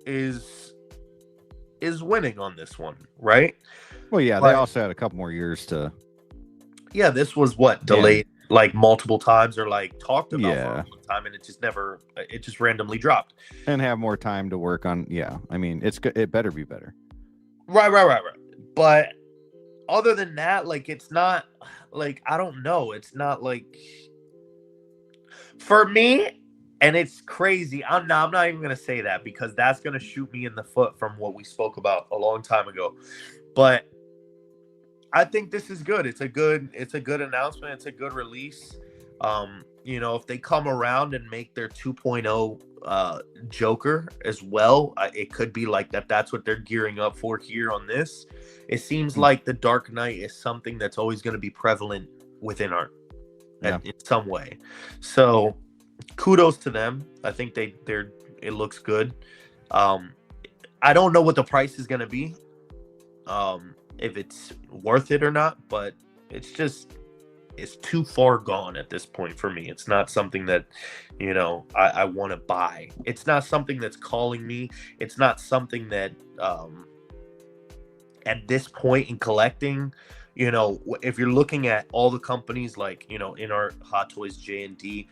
is winning on this one, right? Well, yeah, they also had a couple more years to. Yeah, this was delayed like multiple times, or like talked about for a long time, and it just randomly dropped. And have more time to work on. Yeah, I mean, it better be better. Right. But other than that, like, it's not like, I don't know. It's not like, for me. And it's crazy. I'm not even going to say that, because that's going to shoot me in the foot from what we spoke about a long time ago. But I think this is good. It's a good announcement. It's a good release. You know, if they come around and make their 2.0 Joker as well, it could be like that. That's what they're gearing up for here on this. It seems like the Dark Knight is something that's always going to be prevalent within art in some way. So kudos to them. I think it looks good. I don't know what the price is going to be, if it's worth it or not, but it's too far gone at this point for me. It's not something that, you know, I want to buy. It's not something that's calling me. It's not something that, at this point in collecting, you know, if you're looking at all the companies like, you know, InArt, Hot Toys, J&D,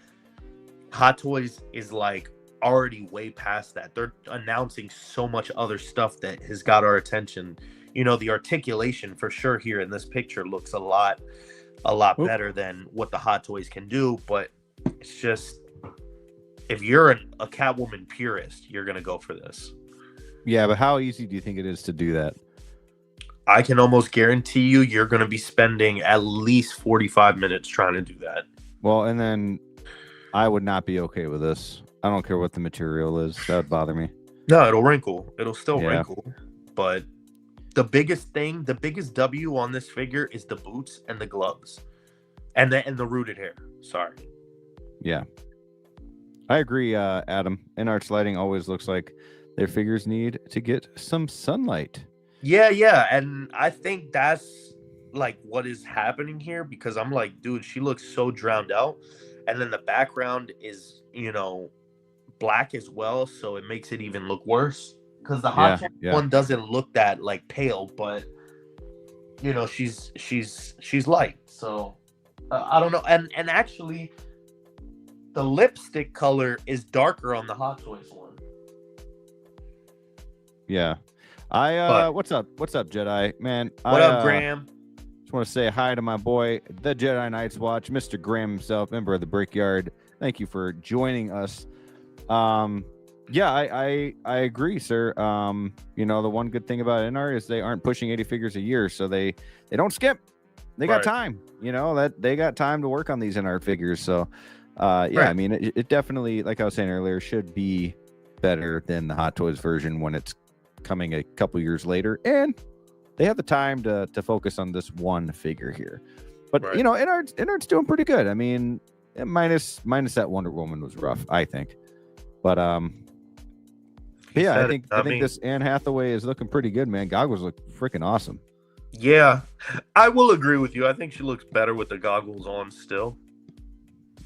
Hot Toys is like already way past that. They're announcing so much other stuff that has got our attention. You know, the articulation for sure here in this picture looks a lot better than what the Hot Toys can do. But it's just, if you're a Catwoman purist, you're going to go for this. Yeah, but how easy do you think it is to do that? I can almost guarantee you're going to be spending at least 45 minutes trying to do that. Well, and then I would not be okay with this. I don't care what the material is. That would bother me. No, it'll wrinkle. It'll still wrinkle. But the biggest W on this figure is the boots and the gloves. And the rooted hair. Sorry. Yeah. I agree, Adam. InArt's lighting always looks like their figures need to get some sunlight. Yeah. And I think that's like what is happening here, because I'm like, dude, she looks so drowned out. And then the background is, you know, black as well, so it makes it even look worse. Because the Hot Toys one doesn't look that like pale, but you know, she's light. So I don't know. And actually, the lipstick color is darker on the Hot Toys one. Yeah. What's up, Jedi man? What up, Graham? Just want to say hi to my boy, the Jedi Knights Watch, Mr. Graham himself, member of the Brickyard. Thank you for joining us. Yeah, I agree, sir. You know, the one good thing about InArt is they aren't pushing 80 figures a year, so they don't skip. They got time, you know, that they got time to work on these InArt figures. So, I mean, it definitely, like I was saying earlier, should be better than the Hot Toys version when it's coming a couple years later, and they have the time to focus on this one figure here. But Right. you know, Inart's doing pretty good. I mean, minus that Wonder Woman was rough, I think. But yeah, I think this Anne Hathaway is looking pretty good, man. Goggles look freaking awesome. Yeah, I will agree with you. I think she looks better with the goggles on still.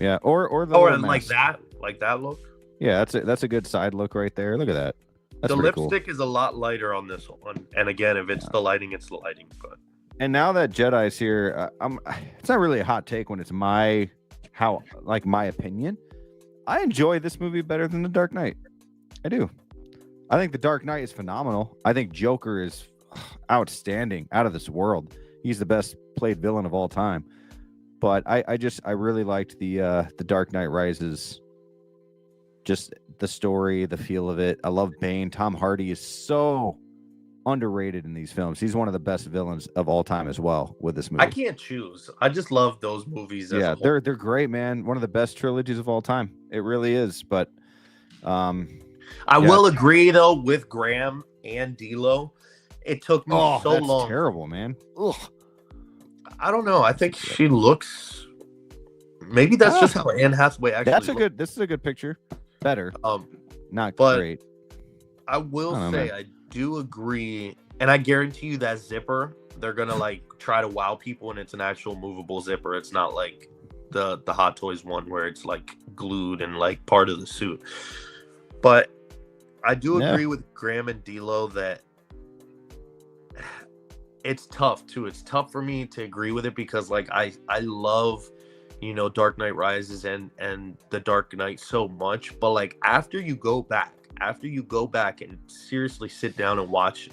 Yeah, or the Or little like mask. that look. Yeah, that's a good side look right there. Look at that. That's The pretty lipstick is a lot lighter on this one. And again, if it's the lighting, it's the lighting. But And now that Jedi's here, it's not really a hot take when it's my opinion. I enjoy this movie better than The Dark Knight. I do. I think The Dark Knight is phenomenal. I think Joker is outstanding, out of this world. He's the best played villain of all time. But I really liked the Dark Knight Rises. Just the story, the feel of it. I love Bane. Tom Hardy is so underrated in these films. He's one of the best villains of all time as well with this movie. I can't choose. I just love those movies. As a whole. they're great, man. One of the best trilogies of all time. It really is. But I will agree though with Graham and D'Lo. It took me so that's long. Terrible, man. Ugh. I don't know. I think she looks. Maybe that's just how Anne Hathaway actually. This is a good picture. Better. Not but great. I will say I do agree, and I guarantee you that zipper, they're gonna like try to wow people, and it's an actual movable zipper. It's not like the Hot Toys one where it's like glued and like part of the suit. But I do agree with Graham and D'Lo that it's tough too. It's tough for me to agree with it because like I love, you know, Dark Knight Rises and the Dark Knight so much, but like after you go back and seriously sit down and watch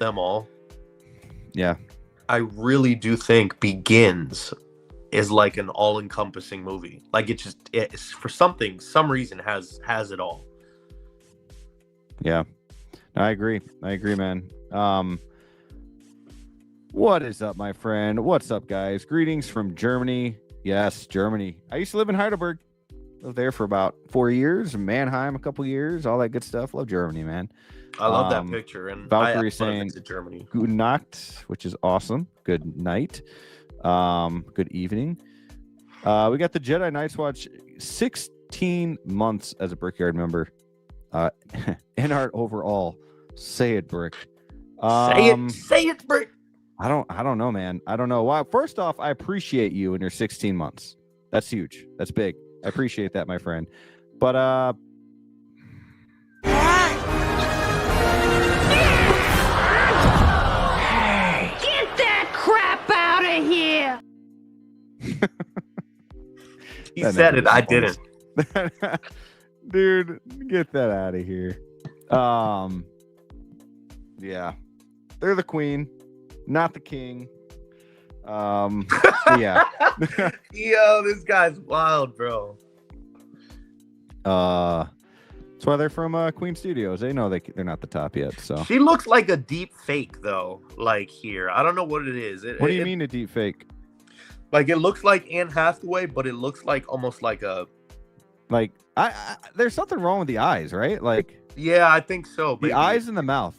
them all, I really do think Begins is like an all-encompassing movie. Like it's for some reason has it all. Yeah, I agree, man. What is up, my friend? What's up, guys? Greetings from Germany. Yes, Germany. I used to live in Heidelberg. Lived there for about 4 years. Mannheim, a couple years. All that good stuff. Love Germany, man. I love that picture. And Valkyrie saying Germany. Guten Nacht, which is awesome. Good night. Good evening. We got the Jedi Night's Watch 16 months as a Brickyard member. Inart overall. Say it, Brick. Say it, Brick. I don't know, man. I don't know. Well, first off, I appreciate you in your 16 months. That's huge. That's big. I appreciate that, my friend. But Get that crap out of here! He said it. I didn't. Dude, get that out of here. Yeah. They're the queen, not the king. Yeah. Yo, this guy's wild, bro. That's why they're from Queen Studios. They know they're not the top yet. So she looks like a deep fake, though. Like here, I don't know what it is. What do you mean a deep fake? Like it looks like Anne Hathaway, but it looks like almost like a. Like I there's something wrong with the eyes, right? Like yeah, I think so. The eyes and the mouth.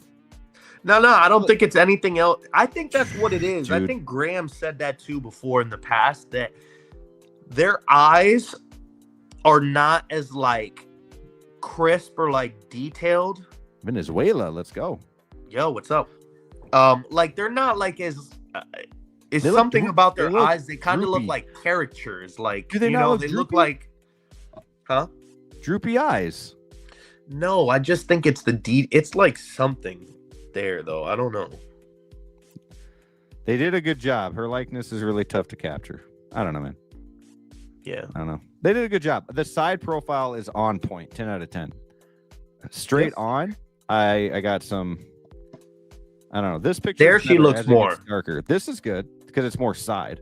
No, I don't think it's anything else. I think that's what it is. Dude. I think Graham said that too before in the past, that their eyes are not as like crisp or like detailed. Venezuela, let's go. Yo, what's up? Like they're not like as it's They something about their look eyes. They kind of look droopy. like caricatures. Like Do they you not know, look they look droopy? like Droopy eyes. No, I just think it's it's like something there though. I don't know. They did a good job. Her likeness is really tough to capture. I don't know, man. Yeah. I don't know. They did a good job. The side profile is on point. 10 out of 10. Straight on. I got some. I don't know. This picture. There she looks more darker. This is good because it's more side.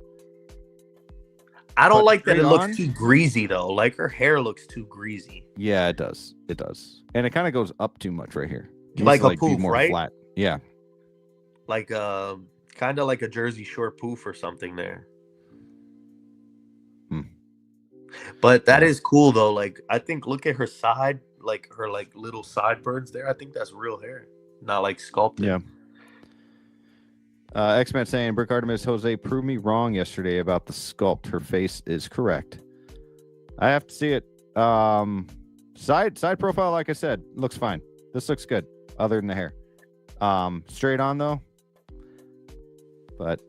I don't like that it straight looks on? too greasy though. Like her hair looks too greasy. Yeah, it does. It does. And it kind of goes up too much right here. It Like needs a to, be poof, more right? flat. Yeah. Like kind of like a Jersey Shore poof or something there. But that is cool though. Like I think look at her side. like her like little sideburns there, I think that's real hair, not like sculpted. Yeah. X-Men saying, Brick Artemis, Jose proved me wrong yesterday about the sculpt. Her face is correct. I have to see it. Side profile, like I said, looks fine. This looks good, other than the hair. Straight on though. But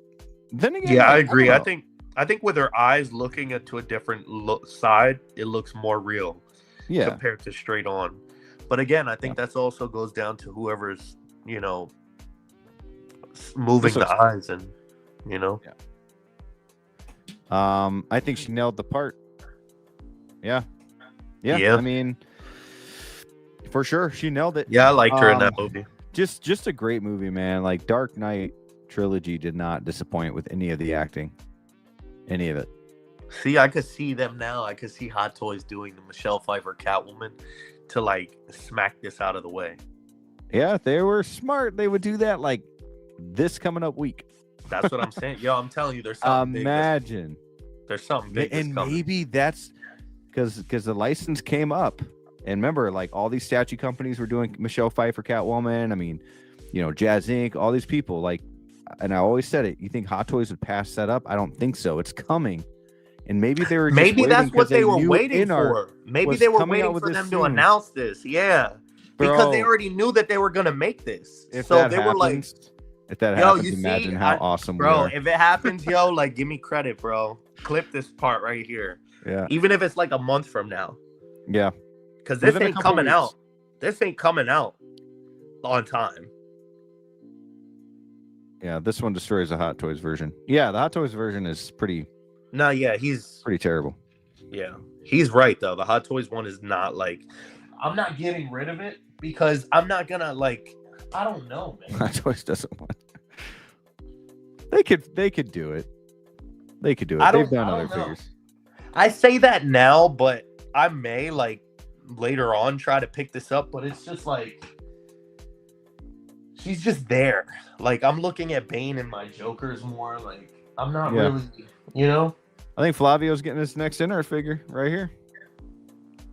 then again, yeah, like, I agree. I don't think with her eyes looking to a different side, it looks more real. Yeah. Compared to straight on. But again, I think that's also goes down to whoever's, you know, moving the eyes and, you know. Yeah. I think she nailed the part. Yeah. I mean, for sure, she nailed it. Yeah, I liked her in that movie. Just a great movie, man. Like Dark Knight trilogy did not disappoint with any of the acting. Any of it. See, I could see them now. I could see Hot Toys doing the Michelle Pfeiffer Catwoman to like smack this out of the way. Yeah, if they were smart, they would do that like this coming up week. That's what I'm saying. Yo, I'm telling you, there's something Imagine. There's something big. And maybe that's because the license came up. And remember, like all these statue companies were doing Michelle Pfeiffer Catwoman. I mean, you know, Jazz Inc., all these people. Like, and I always said it. You think Hot Toys would pass that up? I don't think so. It's coming. And maybe they were maybe that's what they were waiting for. Maybe they were waiting for them to announce this. Yeah. Because they already knew that they were gonna make this. So they were like, if that happens, imagine how awesome bro, we are. if it happens, yo, like give me credit, bro. Clip this part right here. Yeah. Even if it's like a month from now. Yeah. Because this ain't coming out. This ain't coming out on time. Yeah, this one destroys the Hot Toys version. Yeah, the Hot Toys version is pretty. No, yeah, he's pretty terrible. Yeah, he's right though. The Hot Toys one is not like. I'm not getting rid of it because I'm not gonna like. I don't know, man. Hot Toys doesn't want. They could do it. They could do it. They've done other figures. I say that now, but I may like later on try to pick this up. But it's just like she's just there. Like I'm looking at Bane and my Jokers more. Like I'm not really, you know. I think Flavio's getting his next in-art figure right here.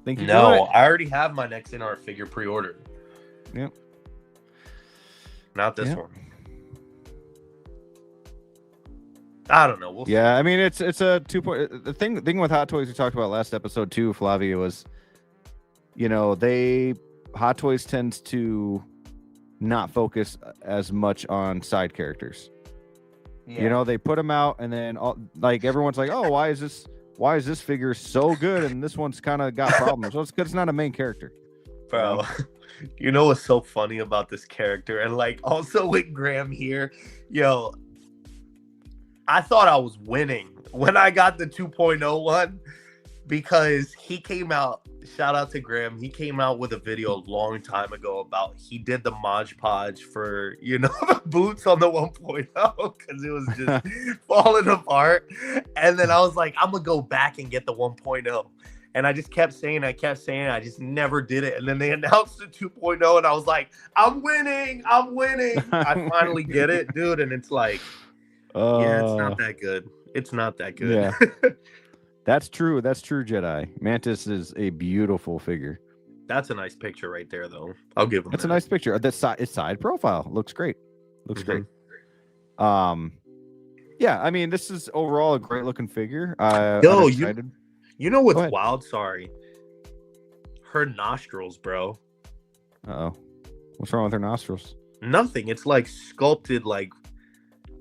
Think you no, I already have my next in-art figure pre-ordered. Yep. Not this one. I don't know. We'll see. I mean it's a 2 point. The thing with Hot Toys we talked about last episode too, Flavio, was, you know, Hot Toys tends to not focus as much on side characters. Yeah. You know, they put them out and then like everyone's like, oh, why is this figure so good and this one's kind of got problems? Well, it's because it's not a main character. Bro, you know what's so funny about this character? And like also with Graham here, yo, I thought I was winning when I got the 2.0 one because he came out, shout out to Graham, he came out with a video a long time ago about he did the Mod Podge for, you know, the boots on the 1.0 because it was just falling apart. And then I was like, I'm going to go back and get the 1.0. And I just kept saying, I just never did it. And then they announced the 2.0 and I was like, I'm winning. I finally get it, dude. And it's like, yeah, it's not that good. It's not that good. Yeah. That's true, Jedi. Mantis is a beautiful figure. That's a nice picture right there, though. I'll give him That's a nice picture. Its side profile looks great. Great. Yeah, I mean, this is overall a great looking figure. Yo, you know what's wild? Sorry. Her nostrils, bro. Uh-oh. What's wrong with her nostrils? Nothing. It's like sculpted like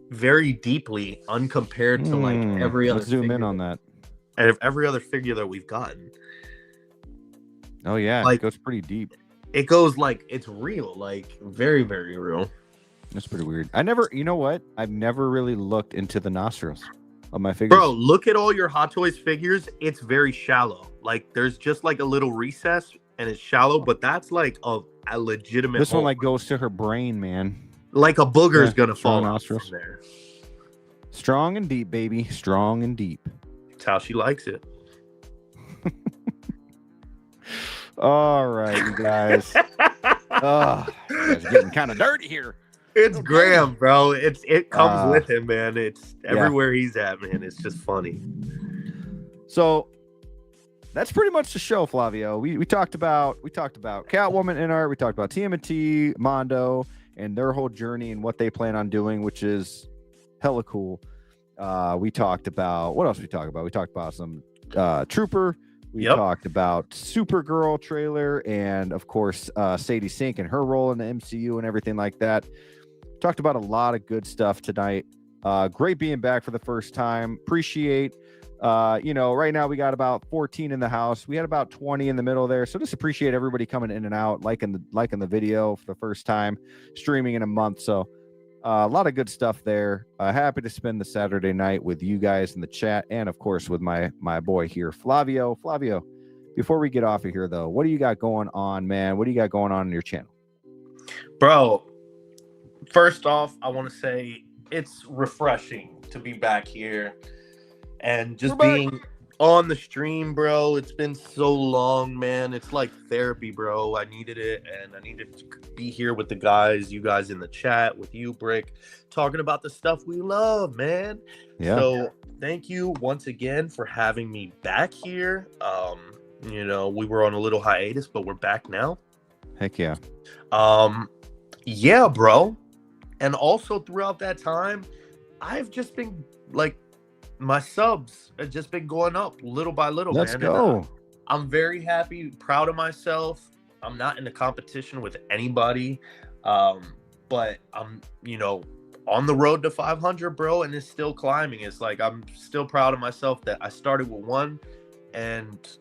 very deeply uncompared to like every other. Let's zoom in on that. And every other figure that we've gotten. Oh yeah, like, it goes pretty deep. It goes like it's real, like very, very real. That's pretty weird. You know what? I've never really looked into the nostrils of my figures. Bro, look at all your Hot Toys figures. It's very shallow. Like there's just like a little recess and it's shallow, but that's like a legitimate. This one like goes to her brain, man. Like a booger is gonna fall out from there. Strong and deep, baby. Strong and deep. That's how she likes it. All right, you guys. You guys are getting kind of dirty here. It's Graham, bro. It comes with him, man. It's everywhere he's at, man. It's just funny. So that's pretty much the show, Flavio. We talked about Catwoman in art. We talked about TMNT, Mondo, and their whole journey and what they plan on doing, which is hella cool. We talked about what else we talked about? We talked about some Trooper. We talked about Supergirl trailer, and of course Sadie Sink and her role in the MCU and everything like that. Talked about a lot of good stuff tonight. Great being back for the first time. Appreciate right now we got about 14 in the house. We had about 20 in the middle there. So just appreciate everybody coming in and out, liking the video for the first time, streaming in a month. So a lot of good stuff there. Happy to spend the Saturday night with you guys in the chat, and of course with my boy here, Flavio. Flavio, before we get off of here though, what do you got going on, man? What do you got going on in your channel? Bro, first off, I want to say it's refreshing to be back here and just being on the stream, bro. It's been so long, man. It's like therapy, bro. I needed it, and I needed to be here with the guys, you guys in the chat, with you, Brick, talking about the stuff we love, man. Yeah. So thank you once again for having me back here. We were on a little hiatus, but we're back now. Heck yeah. Yeah, bro. And also throughout that time, I've just been like, my subs have just been going up little by little. Let's man. go. And, I'm very happy, proud of myself. I'm not in a competition with anybody, but I'm, on the road to 500, bro, and it's still climbing. It's like I'm still proud of myself that I started with 1, and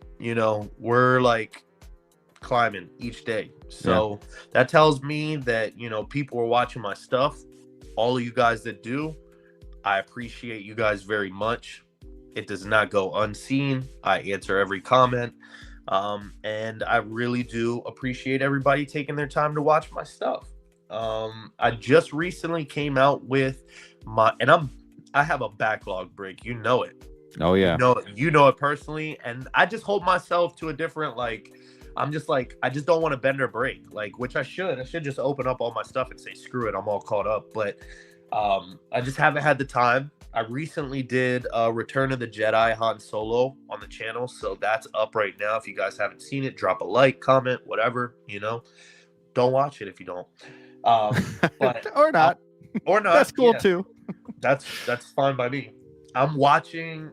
we're like climbing each day. So that tells me that people are watching my stuff. All of you guys that do, I appreciate you guys very much. It does not go unseen. I answer every comment. And I really do appreciate everybody taking their time to watch my stuff. I just recently came out with I have a backlog break. You know it. Oh yeah. You know it personally. And I just hold myself to a different, I just don't want to bend or break, which I should. I should just open up all my stuff and say, screw it, I'm all caught up. But I just haven't had the time. I recently did Return of the Jedi Han Solo on the channel, so that's up right now. If you guys haven't seen it, drop a like, comment, whatever, Don't watch it if you don't. But or not. That's cool too. That's fine by me. I'm working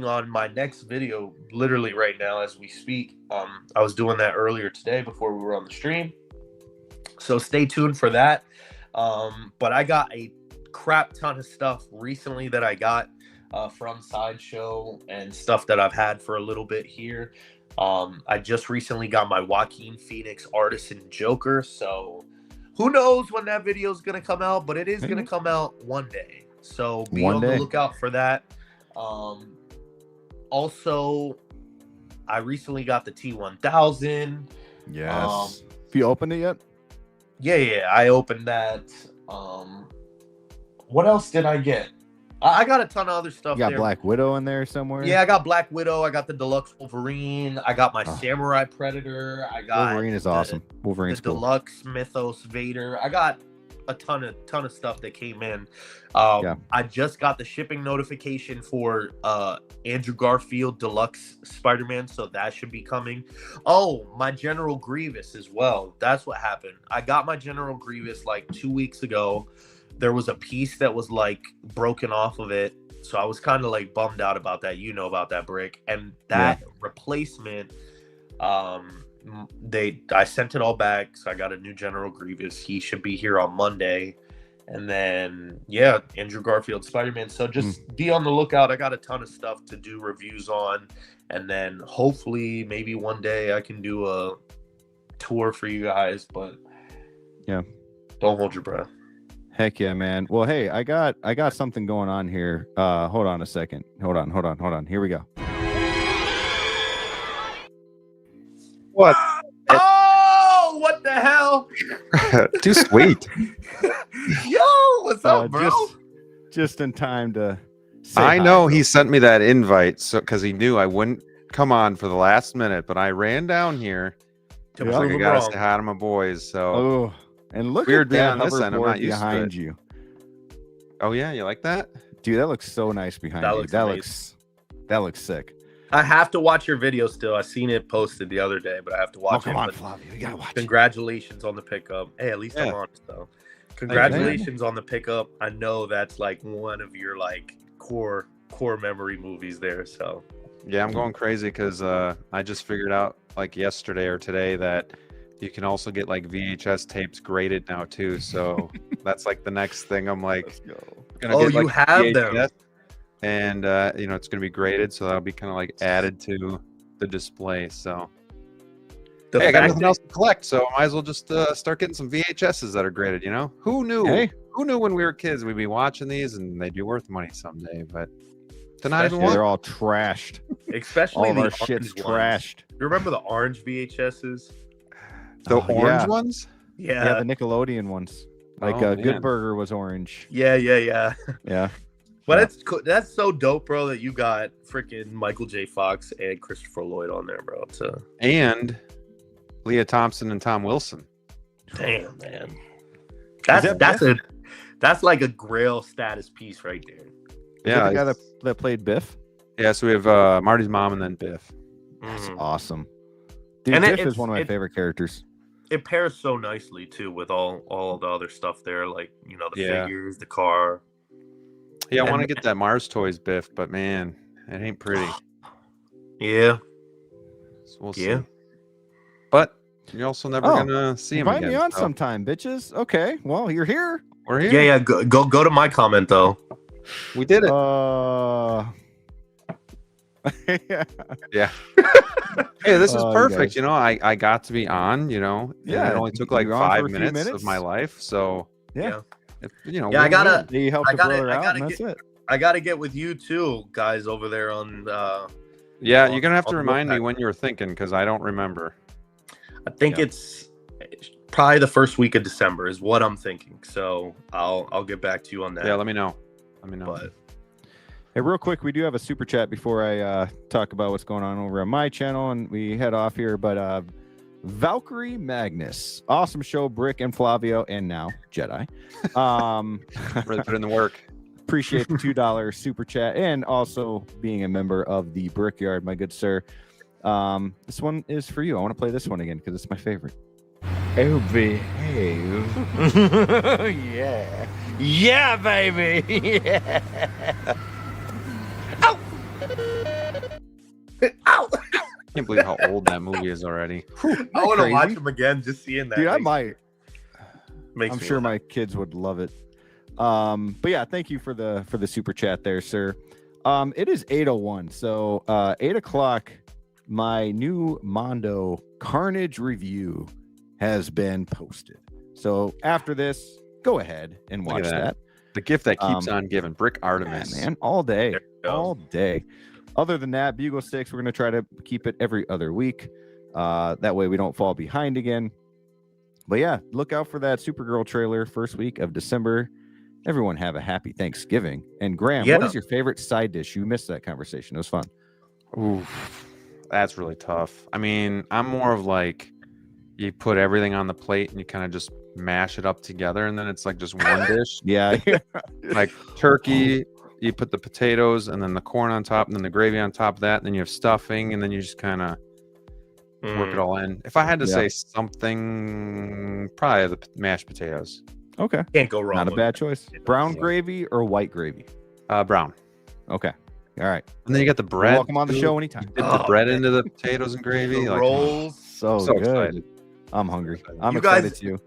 on my next video literally right now as we speak. I was doing that earlier today before we were on the stream. So stay tuned for that. But I got a crap ton of stuff recently that I got from Sideshow and stuff that I've had for a little bit here. I just recently got my Joaquin Phoenix Artisan Joker. So who knows when that video is going to come out, but it is going to come out one day. So be on the lookout for that. Also, I recently got the T1000. Yes. Have you opened it yet? Yeah, I opened that. What else did I get? I got a ton of other stuff. You got Black Widow in there somewhere? Yeah, I got Black Widow. I got the Deluxe Wolverine. I got my Samurai Predator. I got Wolverine is awesome. Wolverine's the cool. Deluxe Mythos Vader. I got a ton of stuff that came in. I just got the shipping notification for Andrew Garfield Deluxe Spider-Man, so that should be coming. Oh, my General Grievous as well. That's what happened. I got my General Grievous 2 weeks ago. There was a piece that was broken off of it, so I was kind of bummed out about that. You know about that, Brick. And that replacement, I sent it all back, so I got a new General Grievous. He should be here on Monday. And then Andrew Garfield Spider-Man. So just be on the lookout. I got a ton of stuff to do reviews on, and then hopefully maybe one day I can do a tour for you guys, but don't hold your breath. Heck yeah, man. Well, hey, I got something going on here. Hold on a second. Hold on. Here we go. What? Oh, what the hell? Too sweet. Yo, what's up, bro? Just in time to say I know he sent me that invite because he knew I wouldn't come on for the last minute, but I ran down here to prove I gotta say hi to my boys. So and look weird at that on this end. I'm not used behind to it. you. Oh yeah, you like that? Dude, that looks so nice behind you. That looks That looks sick. I have to watch your video still. I seen it posted the other day, but I have to watch it. Come on, But Flavio. You gotta watch it. congratulations on the pickup. Hey, at least I'm honest though. Congratulations on the pickup. I know that's like one of your like core memory movies there. So Yeah, I'm going crazy because I just figured out like yesterday or today that you can also get like VHS tapes graded now too. So that's like the next thing. I'm like, gonna oh, get, like, you have them. VHS, and you know, it's gonna be graded, so that'll be kind of like added to the display. So hey, I got nothing else to collect, so I might as well just start getting some VHSs that are graded. You know, who knew? Hey. Who knew when we were kids we'd be watching these and they'd be worth money someday? But tonight, They're all trashed. Especially all of the our shit's orange ones. trashed. You remember the orange VHSs? The orange yeah. ones? Yeah, the Nickelodeon ones. Like Oh, Good man. Burger was orange. Yeah. Yeah. But that's so dope, bro, that you got freaking Michael J. Fox and Christopher Lloyd on there, bro. So And Leah Thompson and Tom Wilson. damn, man. that That's like a Grail status piece right there. Yeah, the guy that played Biff. yeah. So we have Marty's mom and then Biff. That's Mhm. awesome. Dude, And Biff it's- is one of my favorite characters. It pairs so nicely too with all the other stuff there, like the Yeah. figures, the car. Yeah, I want to And- get that Mars Toys Biff, but man, it ain't pretty. Yeah. So we'll Yeah. see. But you're also never gonna see him Invite again. me on so sometime, bitches. Okay, well, you're here. We're here. Yeah. Go to my comment though. We did it. Yeah. Hey, this is Oh, you perfect. guys. You know, I got to be on. You know, Yeah, it only took like you were on for 5 a few minutes minutes. of my life. So Yeah. if, you know, Yeah, I gotta- You helped I a gotta- brother I out, gotta and that's it. I gotta get with you too, guys, over there on Yeah, on- you're gonna have on to the remind me Wolfpack. when you were thinking because I don't remember. I think it's probably the first week of December is what I'm thinking. So I'll get back to you on that. Yeah, let me know. Let me know. But Hey, real quick, we do have a super chat before I talk about what's going on over on my channel, and we head off here. But Valkyrie Magnus, awesome show, Brick and Flavio, and now Jedi. Really put in the work. Appreciate the $2 super chat, and also being a member of the Brickyard, my good sir. This one is for you. I want to play this one again because it's my favorite. Oh, behave. Yeah. Yeah, baby. Yeah. Ow! I can't believe how old that movie is already. I want to crazy? watch him again just seeing that. Dude, I makes- might. makes I'm me sure laugh. my kids would love it. But yeah, thank you for the super chat there, sir. It is 8:01, so 8 o'clock. My new Mondo Carnage review has been posted. So after this, go ahead and Look at watch that. The gift that keeps on giving. Brick Artemis. Yeah, man, all day, There you go. all day. Other than that, Bugle 6, we're gonna try to keep it every other week. That way we don't fall behind again. But yeah, look out for that Supergirl trailer first week of December. Everyone have a happy Thanksgiving. And Graham, Yeah. what is your favorite side dish? You missed that conversation. It was fun. Ooh, that's really tough. I mean, I'm more of like you put everything on the plate and you kind of just mash it up together, and then it's like just one dish. Yeah. Like turkey, you put the potatoes and then the corn on top, and then the gravy on top of that, and then you have stuffing, and then you just kind of work it all in. If I had to Yeah. say something, probably the mashed potatoes. Okay. Can't go wrong. Not a with bad that. choice. Brown Yeah. gravy or white gravy? Brown. Okay. All right. And then you got the You're bread. welcome on the too. show anytime. Dip the Oh, bread man. into the potatoes and gravy. The Like, rolls. So, so good. excited. I'm hungry. I'm You excited guys- too.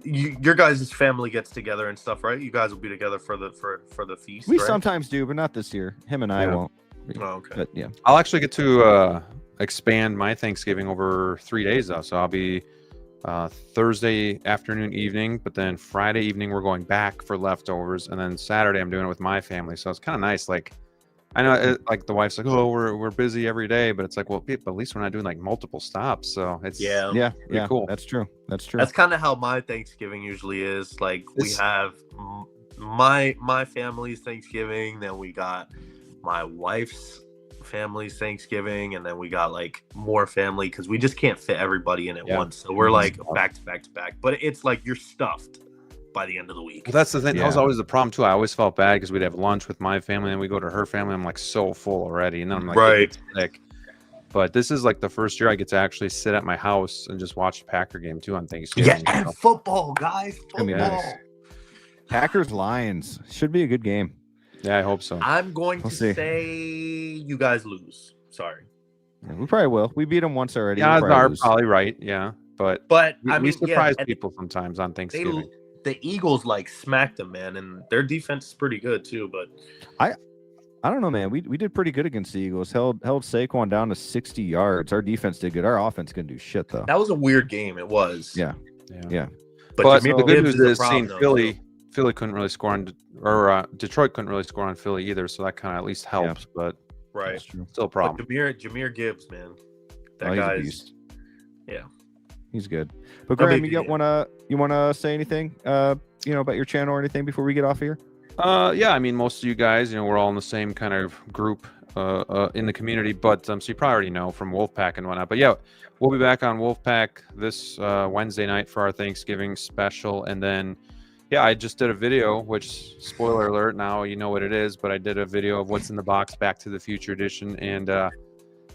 Your guys' family gets together and stuff, right? You guys will be together for the feast. We right? sometimes do, but not this year. Him and I Yeah. won't. Oh, okay. But yeah. I'll actually get to expand my Thanksgiving over 3 days though. So I'll be Thursday afternoon, evening, but then Friday evening we're going back for leftovers, and then Saturday I'm doing it with my family. So it's kind of nice. Like I know, like the wife's like, "Oh, we're busy every day," but it's like, well, but at least we're not doing like multiple stops. So it's Yeah. Yeah. pretty Yeah. cool. That's true. That's true. That's kind of how my Thanksgiving usually is. Like we It's- have my family's Thanksgiving, then we got my wife's family's Thanksgiving, and then we got like more family because we just can't fit everybody in at Yeah. once. So we're Mhm. like back to back to back. But it's like you're stuffed by the end of the week. Well, that's the thing. That was Yeah. always the problem too. I always felt bad because we'd have lunch with my family and we go to her family. I'm like so full already, and then I'm like Right. sick. But this is like the first year I get to actually sit at my house and just watch a Packer game too on Thanksgiving. Yeah, and football, guys. Gonna be Football. nice. Packers Lions should be a good game. Yeah, I hope so. I'm going We'll to see. say you guys lose. Sorry. Yeah, we probably will. We beat them once already. Yeah, We'll odds probably are lose. probably right. Yeah, but I we mean, surprise yeah, people sometimes on they, Thanksgiving. the Eagles like smacked them, man, and their defense is pretty good too. But I don't know, man. We did pretty good against the Eagles. Held Saquon down to 60 yards. Our defense did good. Our offense couldn't do shit though. that was a weird game. It was. Yeah. Yeah. But Jameer the good Gibbs news a is problem, seeing though, Philly. too. Philly couldn't really score on, or Detroit couldn't really score on Philly either. So that kind of at least helps, but Right. That's true. still a But problem. Jameer Gibbs, man. That Oh, he's a guy's beast. yeah. He's good. But No Graham, big you deal. wanna say anything about your channel or anything before we get off here? Yeah, I mean, most of you guys, we're all in the same kind of group in the community, but so you probably already know from Wolfpack and whatnot. But yeah, we'll be back on Wolfpack this Wednesday night for our Thanksgiving special, and then yeah, I just did a video, which spoiler alert, now you know what it is, but I did a video of what's in the box, Back to the Future edition, and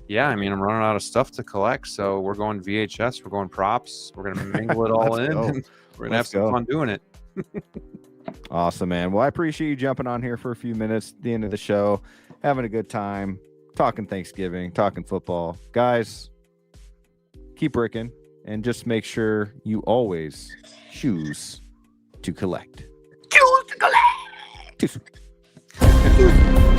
yeah, I mean, I'm running out of stuff to collect, so we're going VHS, we're going props, we're gonna mingle it all in, go. and we're gonna have Let's some go. fun doing it. Awesome, man. Well, I appreciate you jumping on here for a few minutes at the end of the show, having a good time, talking Thanksgiving, talking football. Guys, keep bricking and just make sure you always choose to collect. Choose to collect. Choose.